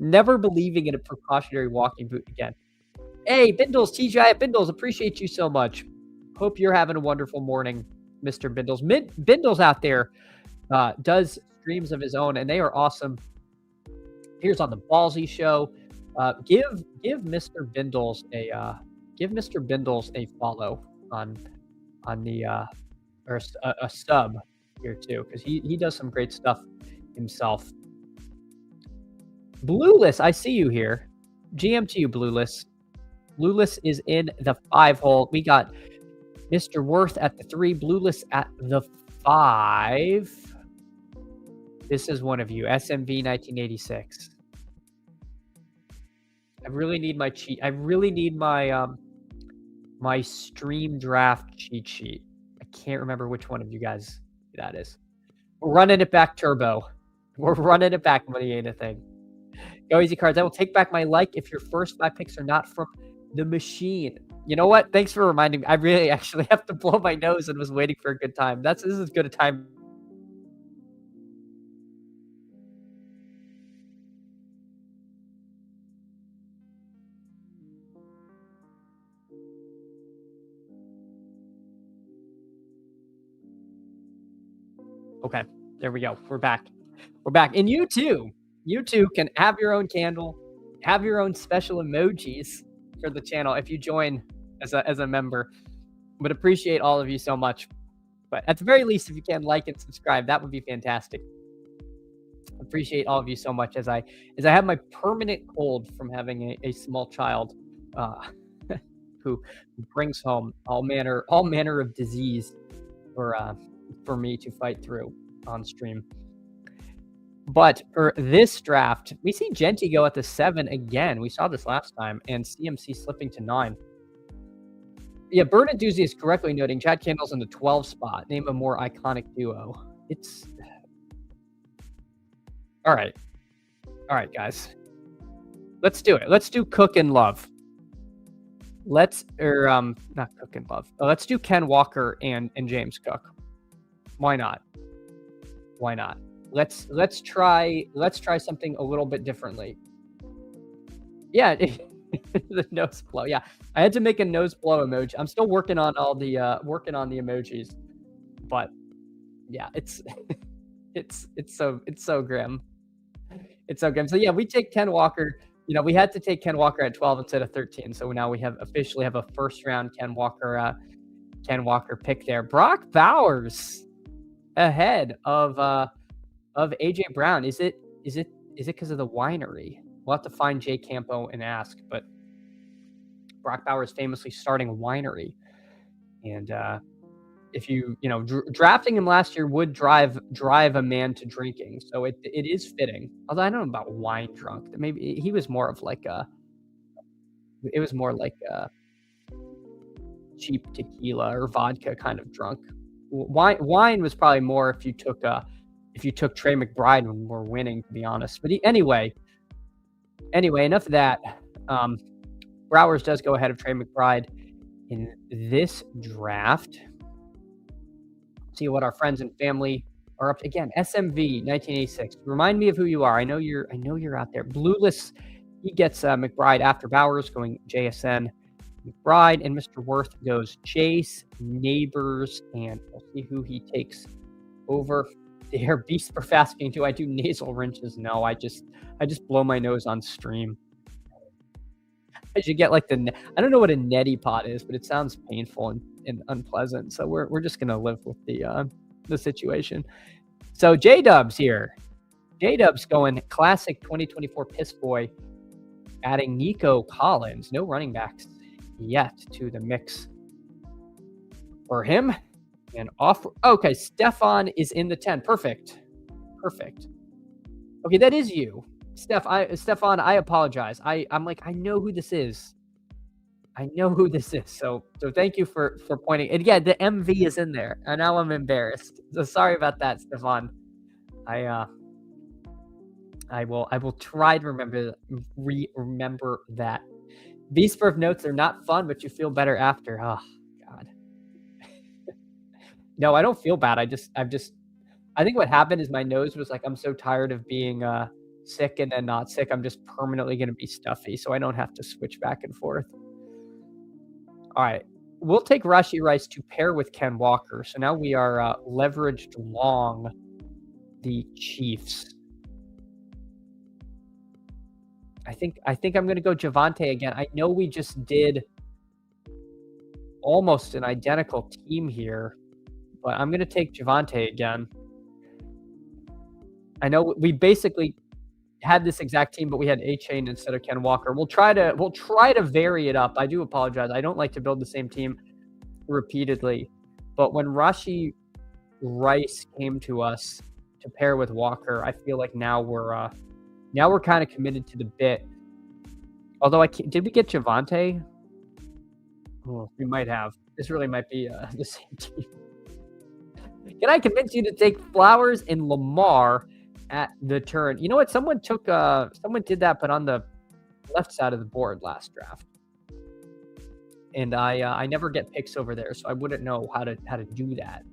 Never believing in a precautionary walking boot again. Hey, Bindles, TGI Bindles, appreciate you so much. Hope you're having a wonderful morning, Mr. Bindles. Bindles out there does streams of his own, and they are awesome. Here's on the Ballsy Show. Give Mr. Bindles a follow on or a sub here too, because he does some great stuff himself. Blueless, I see you here. GM to you, Blueless. Blueless is in the 5 hole. We got Mr. Worth at the 3, Blueless at the 5. This is one of you, SMV 1986. I really need my cheat. I really need my my stream draft cheat sheet. I can't remember which one of you guys that is. We're running it back, Turbo. We're running it back. Money ain't a thing. Go easy cards. I will take back my like if your first 5 picks are not from the machine. You know what? Thanks for reminding me. I really actually have to blow my nose and was waiting for a good time. This is as good a time. Okay, there we go. We're back. We're back. And you too can have your own candle, have your own special emojis for the channel if you join as a member. Would appreciate all of you so much. But at the very least, if you can like and subscribe, that would be fantastic. Appreciate all of you so much as I have my permanent cold from having a small child who brings home all manner of disease for me to fight through on stream. But for this draft, we see Genty go at the 7 again. We saw this last time, and CMC slipping to 9. Yeah, Bird and Doozy is correctly noting Chad Kendall's in the 12 spot. Name a more iconic duo. It's all right, guys. Let's do it. Let's do Cook and Love. Not Cook and Love. Let's do Ken Walker and James Cook. Why not? Why not? Let's try something a little bit differently. Yeah, the nose blow. Yeah, I had to make a nose blow emoji. I'm still working on all the emojis, but yeah, it's so grim. It's so grim. So yeah, we take Ken Walker. You know, we had to take Ken Walker at 12 instead of 13. So now we officially have a first round Ken Walker pick there. Brock Bowers ahead of AJ Brown. Is it because of the winery? We'll have to find Jay Campo and ask. But Brock Bowers famously starting a winery, and if you drafting him last year would drive a man to drinking. So it is fitting. Although I don't know about wine drunk. Maybe he was more of like it was more like a cheap tequila or vodka kind of drunk. Wine was probably more if you took Trey McBride when we're winning, to be honest. But anyway, enough of that. Browers does go ahead of Trey McBride in this draft. See what our friends and family are up to. Again, SMV 1986. Remind me of who you are. I know you're out there. Blueless, he gets McBride after Bowers, going JSN, McBride, and Mr. Worth goes Chase, Neighbors, and we'll see who he takes over there. Beast for fast game. Do I do nasal wrenches? No, I just blow my nose on stream. I should get like I don't know what a neti pot is, but it sounds painful and unpleasant. So we're just gonna live with the situation. So J-Dub's here. J-Dub's going classic 2024 Piss Boy, adding Nico Collins. No running backs yet to the mix for him. And off. Okay, Stefan is in the 10. Perfect. Okay, that is you. Stefan, I apologize. I'm like, I know who this is. So thank you for pointing. And yeah, the MV is in there. And now I'm embarrassed. So sorry about that, Stefan. I will try to remember that. V-Spurf notes are not fun, but you feel better after. Oh God. No, I don't feel bad. I think what happened is my nose was like, I'm so tired of being sick and then not sick. I'm just permanently going to be stuffy, so I don't have to switch back and forth. All right. We'll take Rashee Rice to pair with Ken Walker. So now we are leveraged long the Chiefs. I think I'm going to go Javonte again. I know we just did almost an identical team here, but I'm gonna take Javonte again. I know we basically had this exact team, but we had A-Chain instead of Ken Walker. We'll try to vary it up. I do apologize. I don't like to build the same team repeatedly, but when Rashee Rice came to us to pair with Walker, I feel like now we're kind of committed to the bit. Although did we get Javonte? Oh, we might have. This really might be the same team. Can I convince you to take Flowers and Lamar at the turn? You know what? Someone did that, but on the left side of the board last draft, and I never get picks over there, so I wouldn't know how to do that.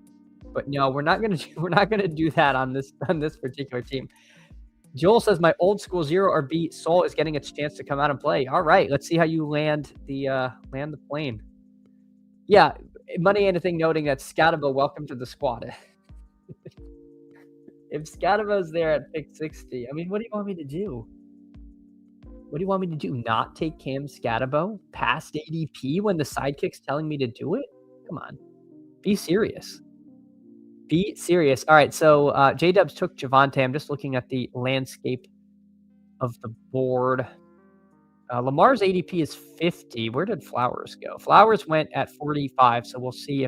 But no, we're not gonna do that on this particular team. Joel says my old school 0RB Soul is getting its chance to come out and play. All right, let's see how you land the plane. Yeah, Money Anything noting that Scatabo, welcome to the squad. If Scatabo's there at pick 60, I mean, what do you want me to do? What do you want me to do? Not take Cam Scatabo past ADP when the sidekick's telling me to do it? Come on. Be serious. Be serious. All right, so J-Dubs took Javonte. I'm just looking at the landscape of the board. Lamar's ADP is 50. Where did Flowers go? Flowers went at 45, so we'll see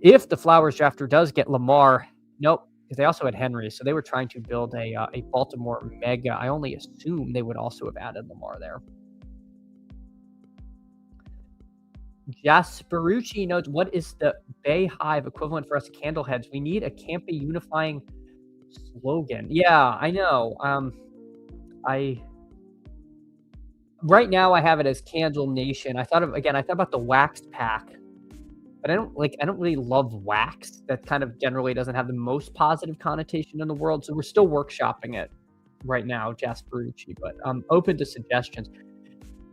if the Flowers drafter does get Lamar. Nope, because they also had Henry, so they were trying to build a Baltimore mega. I only assume they would also have added Lamar there. Jasperucci notes, what is the Bay Hive equivalent for us candleheads? We need a campy unifying slogan. Yeah, I know. Right now I have it as Candle Nation. I thought about the waxed pack, but I don't really love wax. That kind of generally doesn't have the most positive connotation in the world. So we're still workshopping it right now, Jasperucci, but I'm open to suggestions.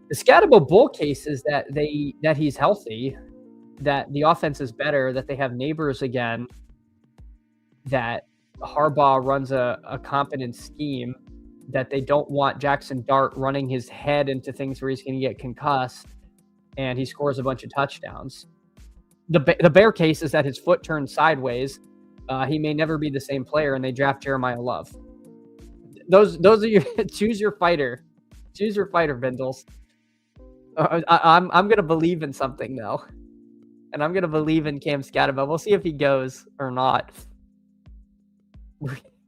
The Scatabo bull case is that he's healthy, that the offense is better, that they have Neighbors again, that Harbaugh runs a competent scheme, that they don't want Jackson Dart running his head into things where he's going to get concussed, and he scores a bunch of touchdowns. The bear case is that his foot turned sideways. He may never be the same player, and they draft Jeremiah Love. Those are your choose your fighter. Choose your fighter, Bindles. I'm going to believe in something, though. And I'm going to believe in Cam Scatabo. We'll see if he goes or not.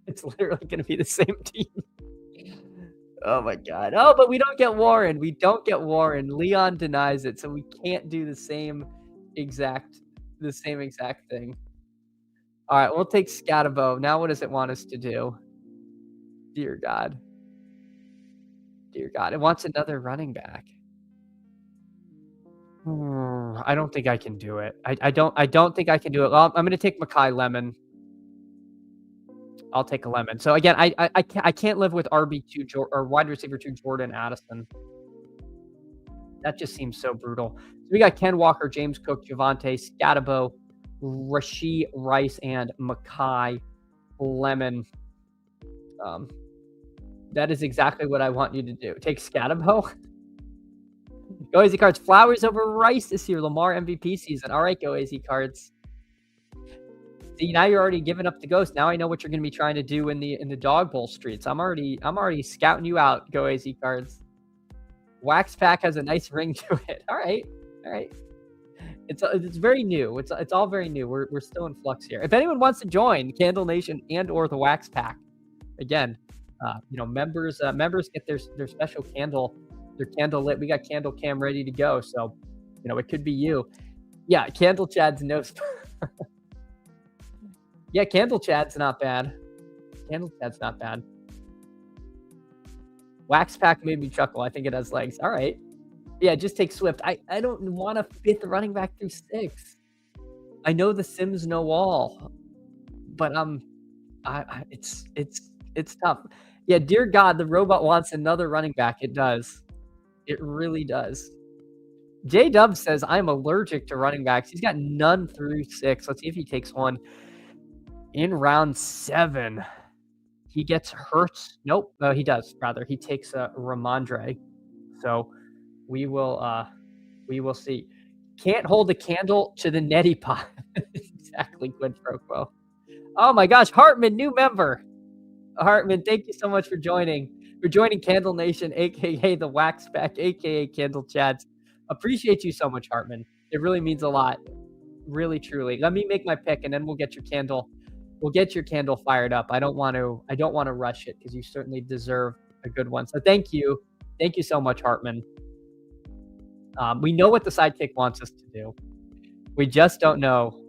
It's literally going to be the same team. Oh, my God. Oh, but we don't get Warren. We don't get Warren. Leon denies it, so we can't do the same exact thing. All right, we'll take Scatabo. Now what does it want us to do? Dear God. Dear God. It wants another running back. I don't think I can do it. I don't think I can do it. Well, I'm going to take Makai Lemon. I'll take a Lemon. So again, I can't live with RB2 or wide receiver 2 Jordan Addison. That just seems so brutal. So we got Ken Walker, James Cook, Javonte, Scatabo, Rashee Rice, and Makai Lemon. That is exactly what I want you to do. Take Scatabo. Go Easy Cards. Flowers over Rice this year. Lamar MVP season. All right, Go Easy Cards. See, now you're already giving up the ghost. Now I know what you're going to be trying to do in the dog bowl streets. I'm already scouting you out, Go AZ Cards. Wax Pack has a nice ring to it. All right. It's very new. It's all very new. We're still in flux here. If anyone wants to join Candle Nation and or the Wax Pack, again, members get their special candle, their candle lit. We got Candle Cam ready to go. So, it could be you. Yeah, Candle Chad's no. Yeah, Candle Chad's not bad. Wax Pack made me chuckle. I think it has legs. All right. Yeah, just take Swift. I don't want a fifth running back through 6. I know the Sims know all, but it's tough. Yeah, dear God, the robot wants another running back. It does. It really does. J-Dub says, I'm allergic to running backs. He's got none through 6. Let's see if he takes one. In round 7, he gets Hurts. Nope. He does, rather. He takes Ramondre. So we will see. Can't hold a candle to the neti pot. Exactly, quid pro quo. Oh my gosh, Hartman, new member. Hartman, thank you so much for joining. For joining Candle Nation, aka the Wax Pack, aka Candle Chats. Appreciate you so much, Hartman. It really means a lot. Really, truly. Let me make my pick, and then we'll get your candle. We'll get your candle fired up. I don't want to rush it because you certainly deserve a good one. So thank you. Thank you so much, Hartman. We know what the sidekick wants us to do. We just don't know.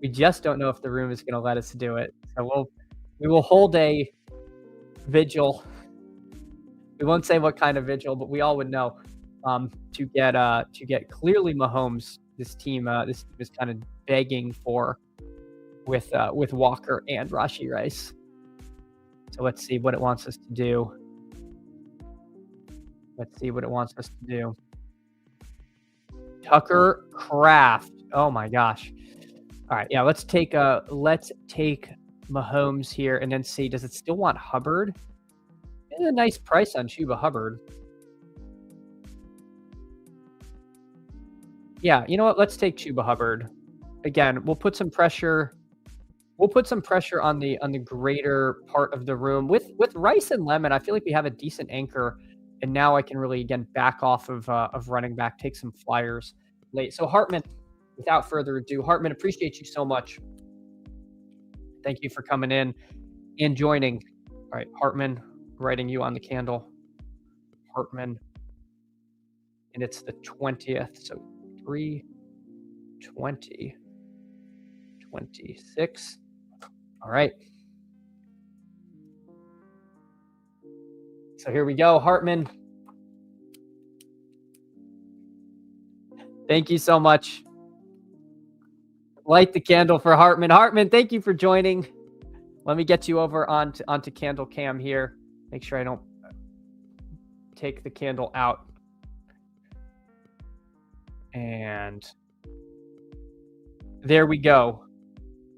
We just don't know if the room is going to let us do it. So we will hold a vigil. We won't say what kind of vigil, but we all would know to get clearly Mahomes. This team is kind of begging for with Walker and Rashee Rice. So let's see what it wants us to do. Let's see what it wants us to do. Tucker Kraft. Oh my gosh. All right, yeah, let's take Mahomes here and then see, does it still want Hubbard? It's a nice price on Chuba Hubbard. Yeah, you know what? Let's take Chuba Hubbard. Again, we'll put some pressure. We'll put some pressure on the greater part of the room. With Rice and Lemon, I feel like we have a decent anchor, and now I can really again back off of running back, take some flyers late. So Hartman, without further ado, Hartman, appreciate you so much. Thank you for coming in and joining. All right, Hartman, writing you on the candle. Hartman, and it's the 20th, so 3/20, 26. All right. So here we go, Hartman. Thank you so much. Light the candle for Hartman. Hartman, thank you for joining. Let me get you over onto Candle Cam here. Make sure I don't take the candle out. And there we go.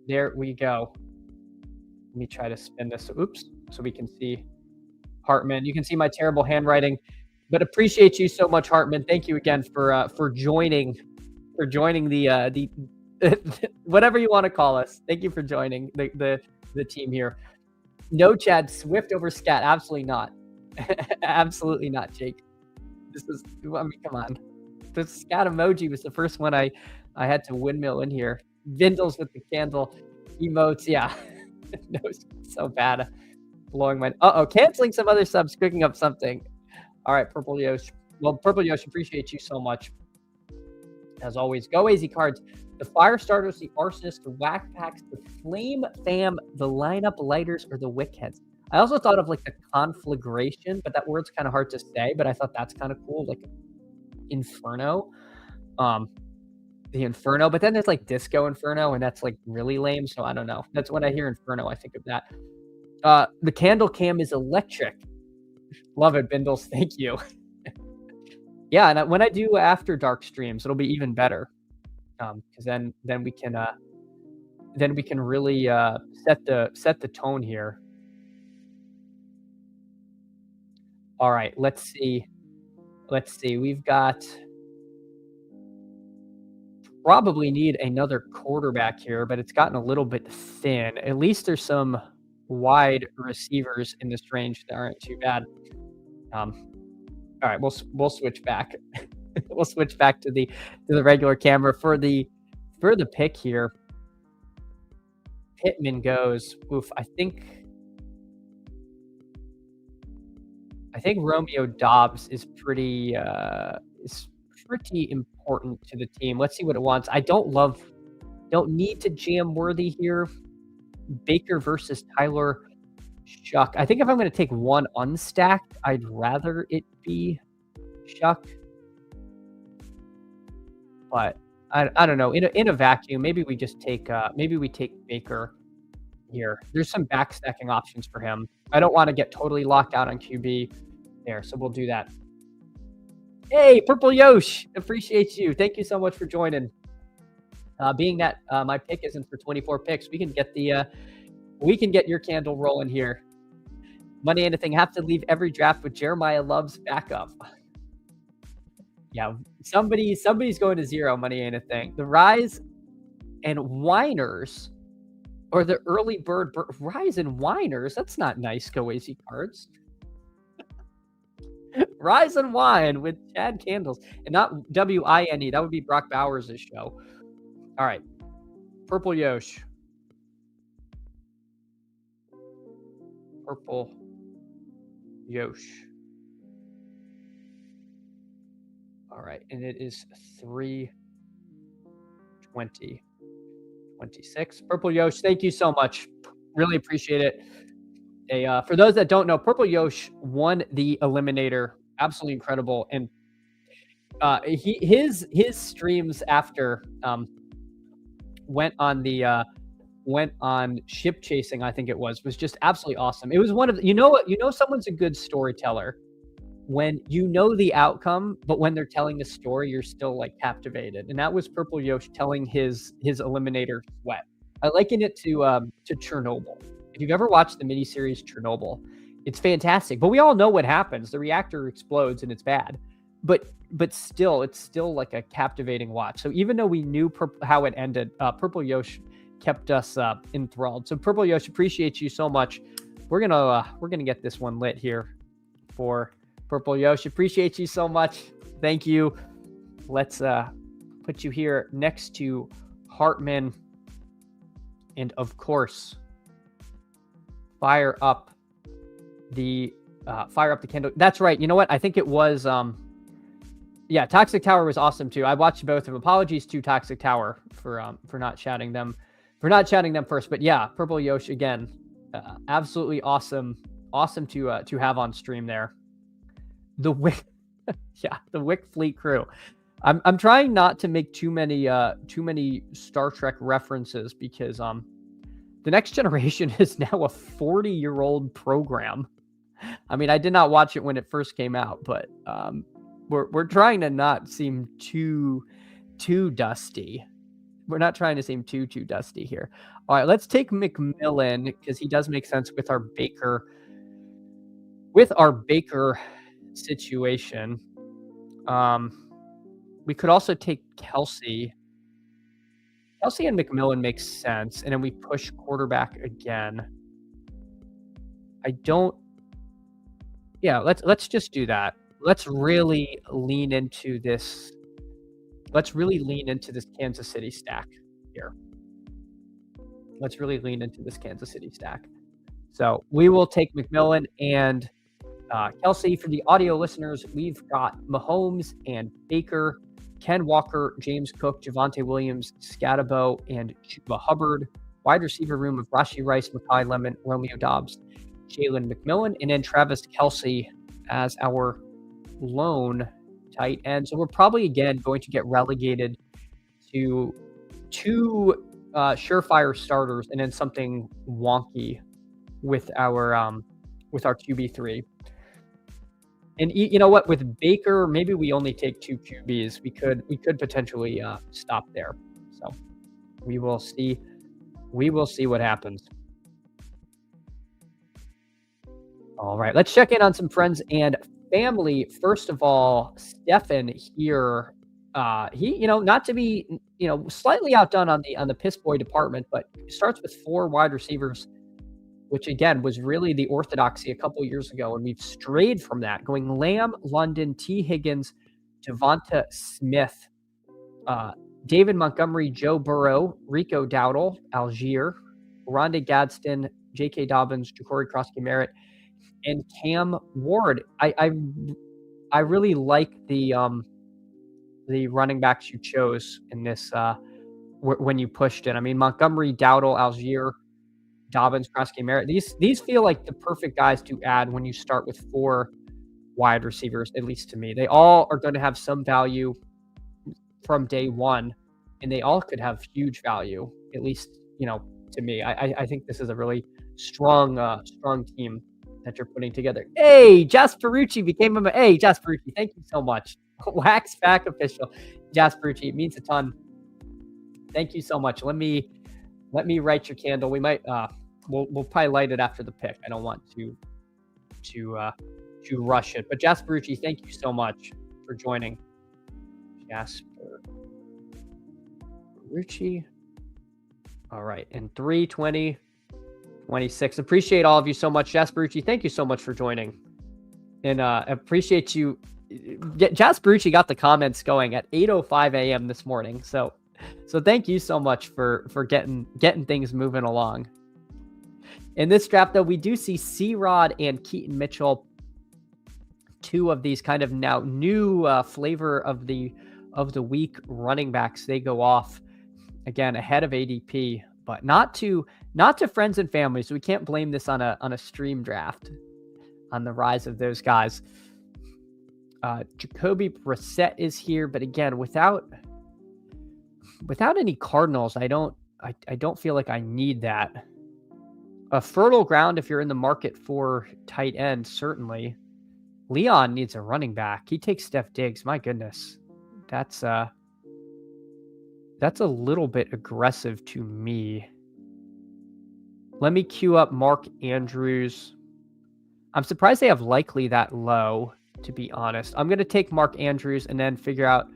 There we go. Let me try to spin this. Oops. So we can see Hartman. You can see my terrible handwriting, but appreciate you so much, Hartman. Thank you again for joining the whatever you want to call us. Thank you for joining the team here. No Chad Swift over Scat. Absolutely not. Absolutely not, Jake. I mean, come on. The Scat emoji was the first one I had to windmill in here. Vindles with the candle emotes. Yeah. No, so bad. Blowing my canceling some other subs, cooking up something. All right, Purple Yosh. Well, Purple Yosh, appreciate you so much. As always, go AZ Cards. The Fire Starters, the Arsonists, the Whack Packs, the Flame Fam, the Lineup Lighters, or the Wick Heads. I also thought of like the Conflagration, but that word's kind of hard to say, but I thought that's kind of cool. Like Inferno. The Inferno, but then there's like Disco Inferno, and that's like really lame. So I don't know. That's when I hear Inferno, I think of that. The Candle Cam is electric. Love it, Bindles. Thank you. Yeah, and when I do After Dark streams, it'll be even better. Because then we can really set the tone here. All right, let's see. We've got probably need another quarterback here, but it's gotten a little bit thin. At least there's some wide receivers in this range that aren't too bad. All right, we'll switch back. We'll switch back to the regular camera for the pick here. Pittman goes. Oof, I think Romeo Doubs is pretty important to the team. Let's see what it wants. I don't need to jam Worthy here. Baker versus Tyler Shuck. I think if I'm going to take one unstacked, I'd rather it be Shuck. But I don't know. In a vacuum, maybe we just take Baker here. There's some backstacking options for him. I don't want to get totally locked out on QB there, so we'll do that. Hey, Purple Yosh, appreciate you. Thank you so much for joining. Being that my pick isn't for 24 picks, we can get your candle rolling here. Money anything, have to leave every draft with Jeremiah Love's backup. Yeah, somebody's going to zero. Money ain't a thing. The Rise, and Whiners, or the early bird Rise and Whiners. That's not nice, Goazy cards. Rise and Wine with Chad Candles, and not WINE. That would be Brock Bowers' show. All right, Purple Yosh. Purple Yosh. All right, and it is 3:20. 26. Purple Yosh, thank you so much. Really appreciate it. For those that don't know, Purple Yosh won the Eliminator. Absolutely incredible. And his streams after went on ship chasing, I think it was just absolutely awesome. It was one of someone's a good storyteller when you know the outcome, but when they're telling the story, you're still like captivated. And that was Purple Yosh telling his Eliminator sweat. I liken it to Chernobyl. If you've ever watched the miniseries Chernobyl, it's fantastic. But we all know what happens. The reactor explodes and it's bad. But still, it's still like a captivating watch. So even though we knew how it ended, Purple Yosh kept us enthralled. So Purple Yosh, appreciate you so much. We're gonna get this one lit here for Purple Yosh. Appreciate you so much. Thank you. Let's put you here next to Hartman. And of course, fire up the candle. That's right. You know what? I think it was Toxic Tower was awesome too. I watched both of them. Apologies to Toxic Tower for not shouting them first. But yeah, Purple Yosh again, absolutely awesome to have on stream there. The Wick, the Wick Fleet crew. I'm trying not to make too many Star Trek references because the Next Generation is now a 40-year-old program. I mean, I did not watch it when it first came out, but we're trying to not seem too dusty. We're not trying to seem too dusty here. All right, let's take McMillan because he does make sense with our Baker situation. We could also take Kelsey. Kelsey and McMillan makes sense, and then we push quarterback again. Let's just do that. Let's really lean into this. Let's really lean into this Kansas City stack here. So we will take McMillan and Kelsey. For the audio listeners, we've got Mahomes and Baker, Ken Walker, James Cook, Javonte Williams, Scatabo, and Chuba Hubbard. Wide receiver room of Rashee Rice, Mekhi Lemon, Romeo Doubs, Jalen McMillan, and then Travis Kelce as our lone tight end. So we're probably again going to get relegated to two surefire starters and then something wonky with our QB3. And you know what? With Baker, maybe we only take two QBs. We could potentially stop there. So we will see. We will see what happens. All right, let's check in on some friends and family. First of all, Stefan here. He, not to be, slightly outdone on the piss boy department, but starts with 4 wide receivers, which again was really the orthodoxy a couple years ago, and we've strayed from that, going Lamb, London, T. Higgins, Devonta Smith, David Montgomery, Joe Burrow, Rico Dowdle, Algier, Rondé Gadsden, J.K. Dobbins, Ja'Cory Krosky-Merritt, and Cam Ward. I really like the running backs you chose in this when you pushed it. I mean, Montgomery, Dowdle, Algier, Dobbins, Krosky-Merritt. These feel like the perfect guys to add when you start with 4 wide receivers, at least to me. They all are going to have some value from day one, and they all could have huge value, at least, to me. I think this is a really strong team that you're putting together. Hey, Jasperucci became a... Hey, Jasperucci, thank you so much. Wax back official. Jasperucci, it means a ton. Thank you so much. Let me write your candle. We might we'll probably light it after the pick. I don't want to rush it. But Jasperucci, thank you so much for joining. Jasperucci. All right. And 3:20, 26. Appreciate all of you so much. Jasperucci, thank you so much for joining. And appreciate you. Jasperucci got the comments going at 8:05 a.m. this morning. So thank you so much for getting things moving along. In this draft, though, we do see C-Rod and Keaton Mitchell, two of these kind of now new flavor of the week running backs. They go off again ahead of ADP, but not to friends and family. So we can't blame this on a stream draft on the rise of those guys. Jacoby Brissett is here, but again, without any Cardinals, I don't feel like I need that. A fertile ground if you're in the market for tight end, certainly. Leon needs a running back. He takes Steph Diggs. My goodness. That's a little bit aggressive to me. Let me queue up Mark Andrews. I'm surprised they have Likely that low, to be honest. I'm going to take Mark Andrews and then figure out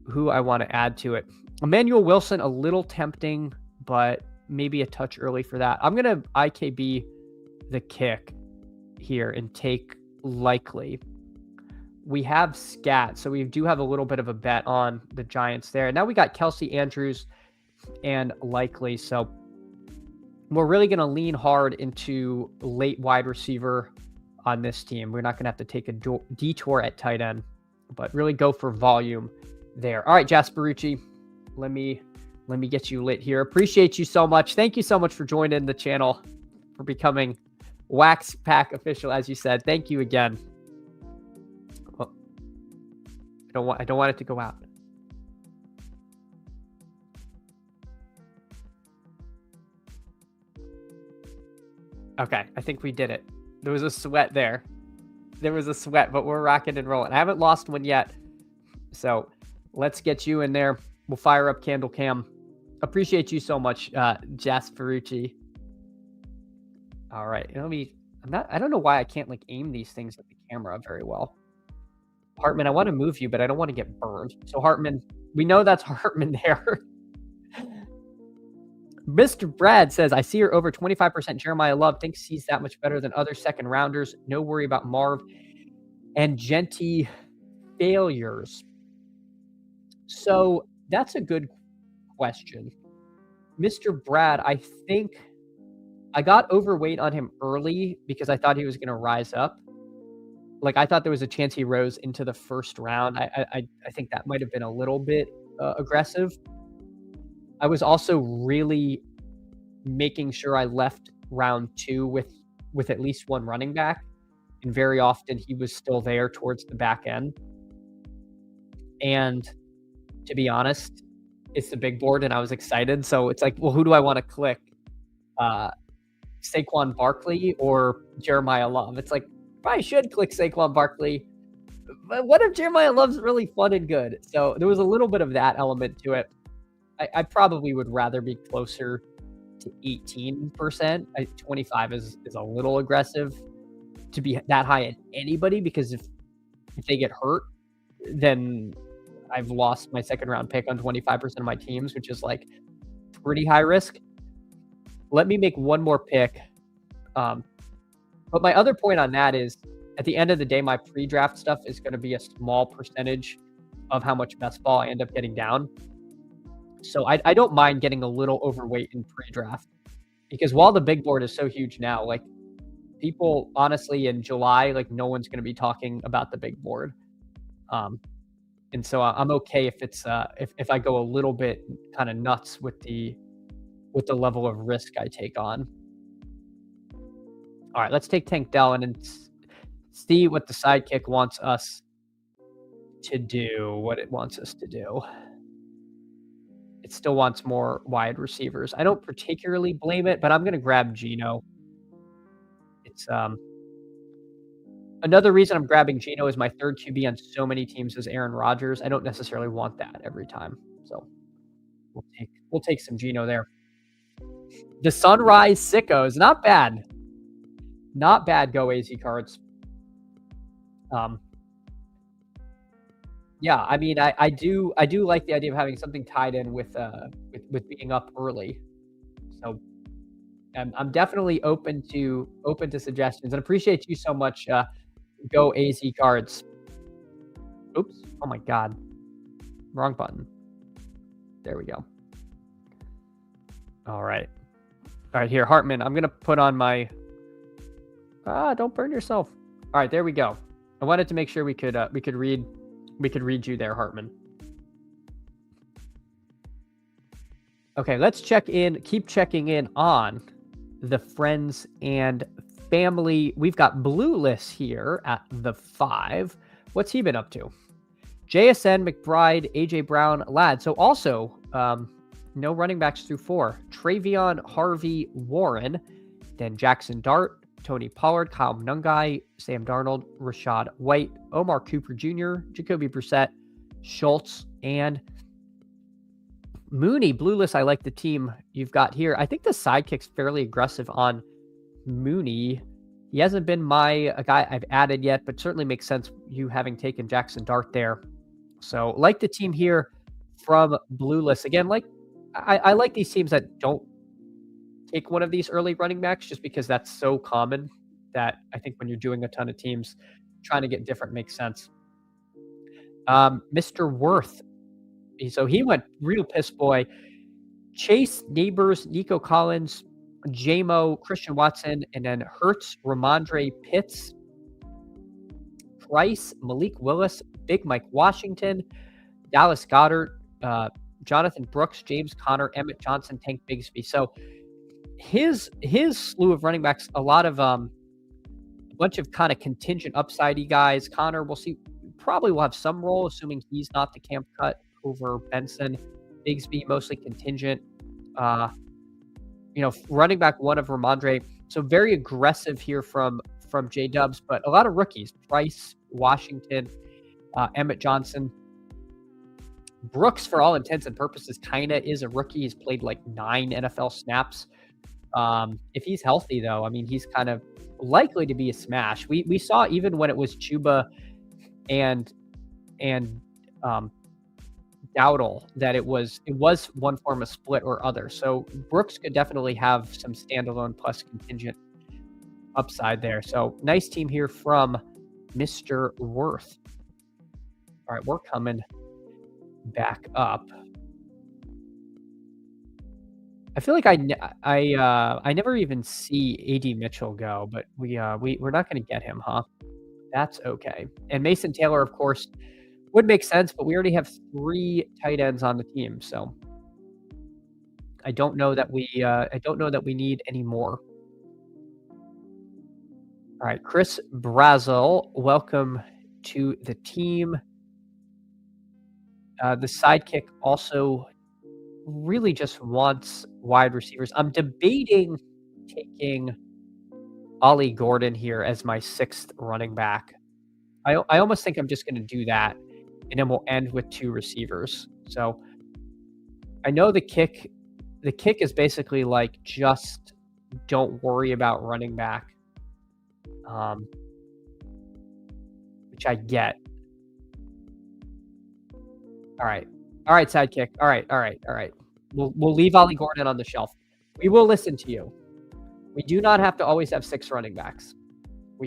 who I want to add to it. Emmanuel Wilson, a little tempting, but maybe a touch early for that. I'm going to IKB the kick here and take Likely. We have Scat, so we do have a little bit of a bet on the Giants there. Now we got Kelsey, Andrews, and Likely. So we're really going to lean hard into late wide receiver on this team. We're not going to have to take a detour at tight end, but really go for volume there. All right, Jasperucci, let me get you lit here. Appreciate you so much. Thank you so much for joining the channel, for becoming Wax Pack official, as you said. Thank you again. Well, I don't want it to go out. Okay, I think we did it. There was a sweat there. But we're rocking and rolling. I haven't lost one yet. So let's get you in there. We'll fire up Candle Cam. Appreciate you so much, Jasperucci. All right. I don't know why I can't aim these things at the camera very well. Hartman, I want to move you, but I don't want to get burned. So Hartman, we know that's Hartman there. Mr. Brad says, I see her over 25%. Jeremiah Love thinks he's that much better than other second rounders. No worry about Marv and Genty failures. So that's a good question. Mr. Brad, I think I got overweight on him early because I thought he was going to rise up. I thought there was a chance he rose into the first round. I think that might have been a little bit aggressive. I was also really making sure I left round 2 with at least one running back, and very often he was still there towards the back end. And to be honest, it's the big board, and I was excited. So it's well, who do I want to click? Saquon Barkley or Jeremiah Love? It's probably should click Saquon Barkley. But what if Jeremiah Love's really fun and good? So there was a little bit of that element to it. I probably would rather be closer to 18%. 25 is a little aggressive to be that high at anybody, because if they get hurt, then I've lost my second round pick on 25% of my teams, which is pretty high risk. Let me make one more pick. But my other point on that is, at the end of the day, my pre-draft stuff is going to be a small percentage of how much best ball I end up getting down. So I don't mind getting a little overweight in pre-draft, because while the big board is so huge now, people honestly in July, no one's going to be talking about the big board. And so I'm okay if it's if I go a little bit kind of nuts with the level of risk I take on. All right, let's take Tank Dell and see what the sidekick wants us to do, what it wants us to do. It still wants more wide receivers. I don't particularly blame it, but I'm going to grab Geno. It's another reason I'm grabbing Geno is my third QB on so many teams is Aaron Rodgers. I don't necessarily want that every time, so we'll take some Geno there. The Sunrise Sickos, not bad. Not bad, go AZ Cards. Yeah, I mean, I do like the idea of having something tied in with being up early. So I'm definitely open to suggestions and appreciate you so much. Go AZ cards. Oops. Oh my God. Wrong button. There we go. All right. All right, here, Hartman. I'm gonna put on my. Don't burn yourself. All right, there we go. I wanted to make sure we could read you there, Hartman. Okay, let's check in. Keep checking in on the friends and family. We've got Blueless here at the 5. What's he been up to? JSN, McBride, AJ Brown, Ladd. So also, no running backs through 4. Travion, Harvey, Warren, then Jackson Dart, Tony Pollard, Kyle Nungai, Sam Darnold, Rashad White, Omar Cooper Jr., Jacoby Brissett, Schultz, and Mooney. Blueless, I like the team you've got here. I think the sidekick's fairly aggressive on Mooney. He hasn't been a guy I've added yet, but certainly makes sense you having taken Jackson Dart there. So like the team here from Blueless. Again, I like these teams that don't take one of these early running backs just because that's so common that I think when you're doing a ton of teams, trying to get different makes sense. Mr. Worth. So he went real piss boy. Chase, Neighbors, Nico Collins, JMO, Christian Watson, and then Hurts, Ramondre Pitts, Price, Malik Willis, Big Mike Washington, Dallas Goedert, Jonathan Brooks, James Conner, Emmett Johnson, Tank Bigsby. So his slew of running backs, a lot of a bunch of kind of contingent upsidey guys. Conner, we'll see, probably will have some role, assuming he's not the camp cut over Benson. Bigsby, mostly contingent. Running back 1 of Ramondre. So very aggressive here from J-Dubs, but a lot of rookies. Price, Washington, Emmett Johnson. Brooks, for all intents and purposes, kind of is a rookie. He's played like 9 NFL snaps. If he's healthy, though, I mean, he's kind of likely to be a smash. We saw even when it was Chuba and Dowdle that it was one form of split or other. So Brooks could definitely have some standalone plus contingent upside there. So nice team here from Mr. Worth. All right, we're coming back up. I feel like I never even see AD Mitchell go, but we're not going to get him, huh? That's okay. And Mason Taylor, of course, would make sense, but we already have 3 tight ends on the team, so I don't know that we need any more. All right, Chris Brazel, welcome to the team. The sidekick also really just wants wide receivers. I'm debating taking Ollie Gordon here as my 6th running back. I almost think I'm just going to do that, and then we'll end with 2 receivers. So I know the kick is basically like, just don't worry about running back, which I get. All right, sidekick. All right. We'll leave Ollie Gordon on the shelf. We will listen to you. We do not have to always have 6 running backs. So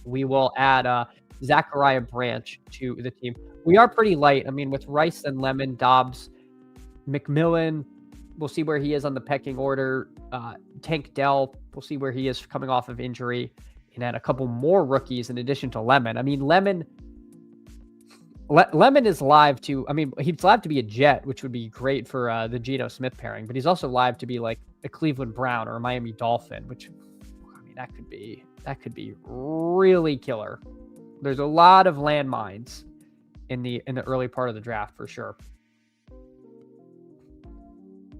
we will add Zachariah Branch to the team. We are pretty light. I mean, with Rice and Lemon, Dobbs, McMillan, we'll see where he is on the pecking order. Tank Dell, we'll see where he is coming off of injury. And then a couple more rookies in addition to Lemon. I mean, Lemon is live to, I mean, he's live to be a Jet, which would be great for the Geno Smith pairing, but he's also live to be like a Cleveland Brown or a Miami Dolphin, which, I mean, that could be really killer. There's a lot of landmines in the early part of the draft for sure.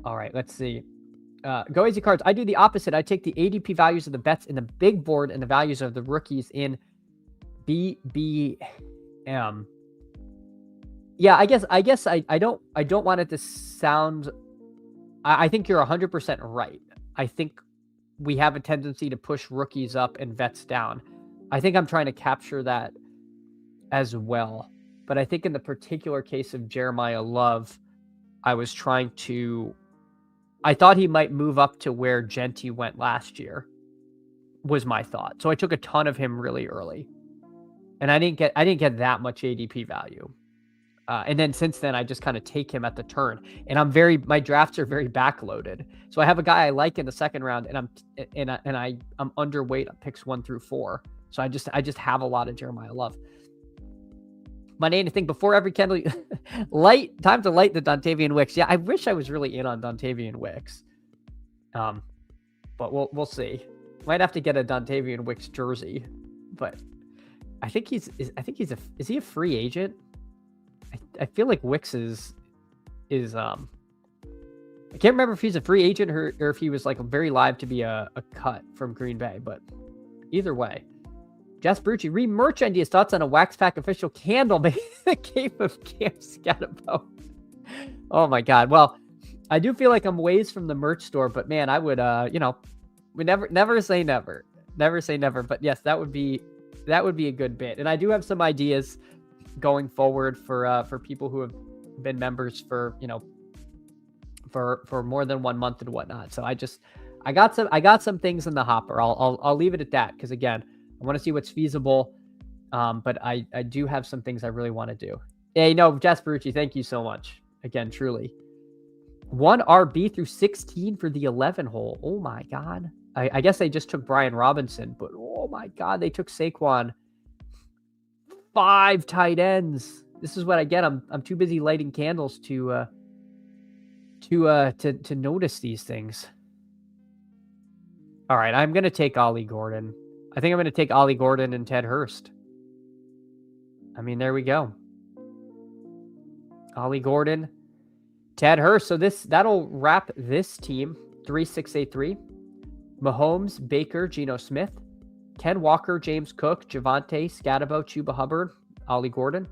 All right, let's see. Go easy cards. I do the opposite. I take the ADP values of the bets in the big board and the values of the rookies in BBM. Yeah, I guess I don't want it to sound. I think you're 100% right. I think we have a tendency to push rookies up and vets down. I think I'm trying to capture that as well. But I think in the particular case of Jeremiah Love, I thought he might move up to where Genty went last year, was my thought. So I took a ton of him really early. And I didn't get that much ADP value. And then since then, I just kind of take him at the turn. And my drafts are very backloaded. So I have a guy I like in the second round, and I'm underweight on picks 1 through 4. So I just have a lot of Jeremiah Love. My name to think before every Kendall time to light the Dontavian Wicks. Yeah, I wish I was really in on Dontavian Wicks. But we'll see. Might have to get a Dontavian Wicks jersey, but I think is he a free agent? I feel like Wicks is I can't remember if he's a free agent or if he was like very live to be a cut from Green Bay, but either way. Jasperucci, re-merch ideas, thoughts on a Wax Pack official candle made the cape of Cam Scatterbo. Oh my God. Well, I do feel like I'm ways from the merch store, but man, I would, we never say never. Never say never. But yes, that would be a good bit. And I do have some ideas going forward for people who have been members for more than 1 month and whatnot. So I got some things in the hopper. I'll leave it at that. Cause again, I want to see what's feasible. But I do have some things I really want to do. Hey, no, Jasperucci, thank you so much. Again, truly. 1 RB through 16 for the 11 hole. Oh my God. I guess they just took Brian Robinson, but oh my God, they took Saquon. 5 tight ends. This is what I get. I'm too busy lighting candles to notice these things. All right, I'm gonna take Ollie Gordon. I think I'm gonna take Ollie Gordon and Ted Hurst. I mean, there we go. Ollie Gordon, Ted Hurst. So that'll wrap this team. 3-6-8-3. Mahomes, Baker, Geno Smith, Ken Walker, James Cook, Javonte, Scatterbo, Chuba Hubbard, Ollie Gordon,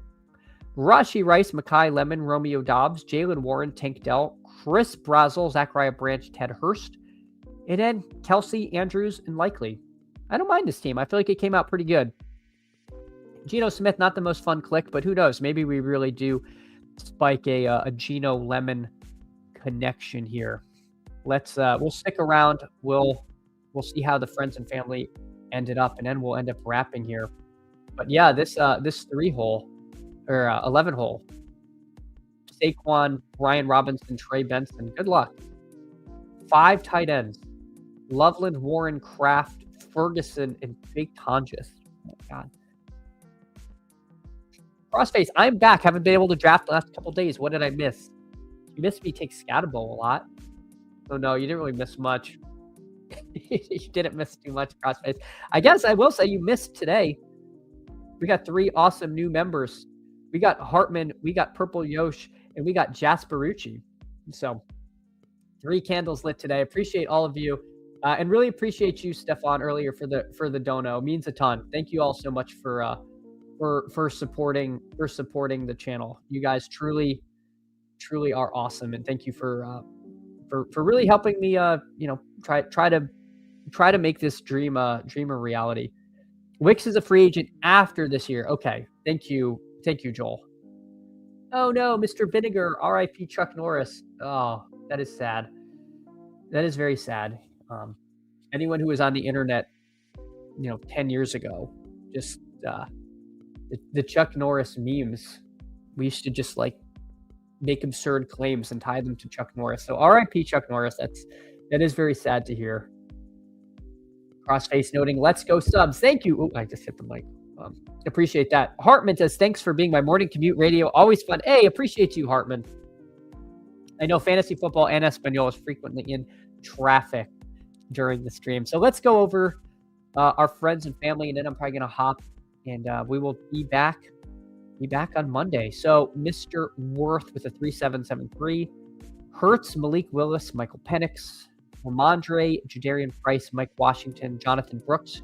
Rashee Rice, Mekhi Lemon, Romeo Dobbs, Jalen Warren, Tank Dell, Chris Brazel, Zachariah Branch, Ted Hurst, and then Kelsey, Andrews, and Likely. I don't mind this team. I feel like it came out pretty good. Geno Smith, not the most fun click, but who knows? Maybe we really do spike a Geno Lemon connection here. We'll stick around. We'll see how the friends and family ended up, and then we'll end up wrapping here. But yeah, this 3-hole or 11-hole. Saquon, Brian Robinson, Trey Benson. Good luck. 5 tight ends. Loveland, Warren, Kraft, Ferguson, and Jake Tonjes. Oh my God. Crossface, I'm back. Haven't been able to draft the last couple days. What did I miss? You missed me take Scatterbo a lot. Oh no, you didn't really miss much. You didn't miss too much, Crossface. I guess I will say you missed today. We got 3 awesome new members. We got Hartman, we got Purple Yosh, and we got Jasperucci. So 3 candles lit today. Appreciate all of you. And really appreciate you, Stefan, earlier for the dono. It means a ton. Thank you all so much for supporting the channel. You guys truly are awesome, and thank you for really helping me try to make this dream a reality. Wicks is a free agent after this year. Okay. Thank you, Joel. Oh no, Mr. Vinegar, RIP Chuck Norris. Oh, that is sad. That is very sad. Anyone who was on the internet 10 years ago, just the Chuck Norris memes, we used to just make absurd claims and tie them to Chuck Norris. So RIP Chuck Norris. That is very sad to hear. Crossface noting, let's go subs. Thank you. Oh, I just hit the mic. Appreciate that. Hartman says, thanks for being my morning commute radio. Always fun. Hey, appreciate you, Hartman. I know fantasy football and Espanol is frequently in traffic during the stream. So let's go over our friends and family, and then I'm probably going to hop, and we will be back on Monday. So Mr. Worth with a 3773, Hertz, Malik Willis, Michael Penix, Ramondre, Jadarian Price, Mike Washington, Jonathan Brooks,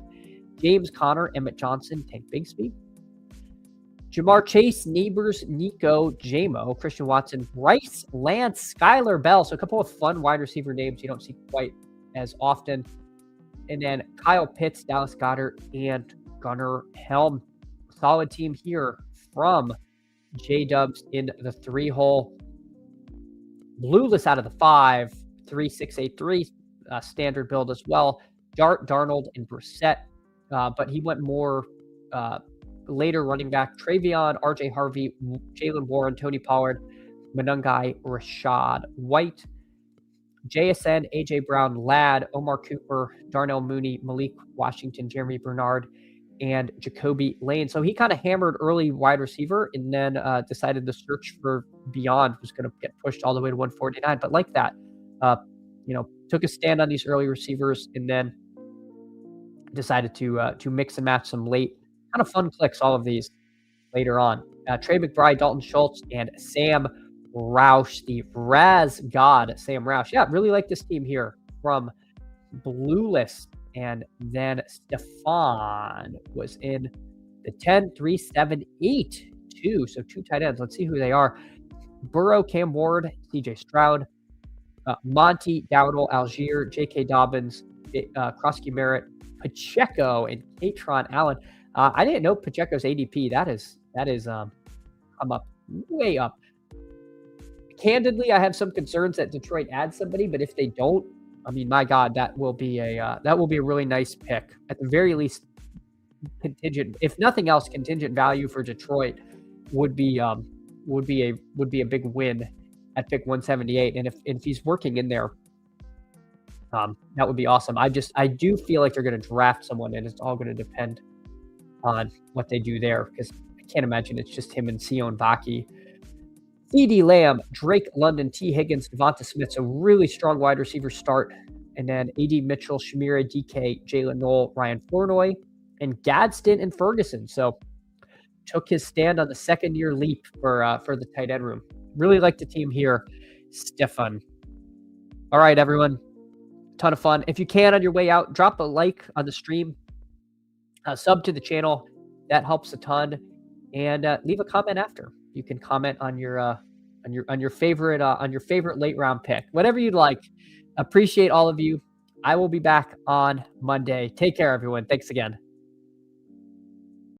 James Conner, Emmett Johnson, Tank Bigsby, Jamar Chase, Neighbors, Nico, Jamo, Christian Watson, Bryce, Lance, Skylar Bell. So a couple of fun wide receiver names you don't see quite as often. And then Kyle Pitts, Dallas Goedert, and Gunnar Helm. Solid team here from J-Dubs in the 3-hole. Blueless out of the 5, 3-6-8-3 standard build as well. Darnold and Brissett, but he went more later running back. Travion, RJ Harvey, Jalen Warren, Tony Pollard, Monungai, Rashad White, JSN, AJ Brown, Ladd, Omar Cooper, Darnell Mooney, Malik Washington, Jeremy Bernard, and Jacoby Lane. So he kind of hammered early wide receiver and then decided the search for beyond was going to get pushed all the way to 149. But like that, took a stand on these early receivers and then decided to mix and match some late kind of fun clicks, all of these later on. Trey McBride, Dalton Schultz, and Sam Roush, the Raz God, Sam Roush. Yeah, really like this team here from Bluelist. And then Stefan was in the 10-3-7-8-2. So 2 tight ends. Let's see who they are. Burrow, Cam Ward, CJ Stroud, Monty, Dowdle, Algier, J.K. Dobbins, Krosky Merritt, Pacheco, and Katron Allen. I didn't know Pacheco's ADP. That is I'm up, way up. Candidly, I have some concerns that Detroit adds somebody, but if they don't, I mean, my God, that will be a really nice pick. At the very least, contingent, if nothing else, contingent value for Detroit would be a big win at pick 178. And if he's working in there, that would be awesome. I do feel like they're going to draft someone, and it's all going to depend on what they do there, because I can't imagine it's just him and Sion Vaki. CeeDee Lamb, Drake London, T. Higgins, Devonta Smith. So really strong wide receiver start. And then A.D. Mitchell, Shamira, DK, Jalen Knoll, Ryan Flournoy, and Gadsden and Ferguson. So took his stand on the second-year leap for the tight end room. Really like the team here, Stefan. All right, everyone. Ton of fun. If you can, on your way out, drop a like on the stream. Sub to the channel. That helps a ton. And leave a comment after. You can comment on your favorite late round pick, whatever you'd like. Appreciate all of you. I will be back on Monday. Take care, everyone. Thanks again.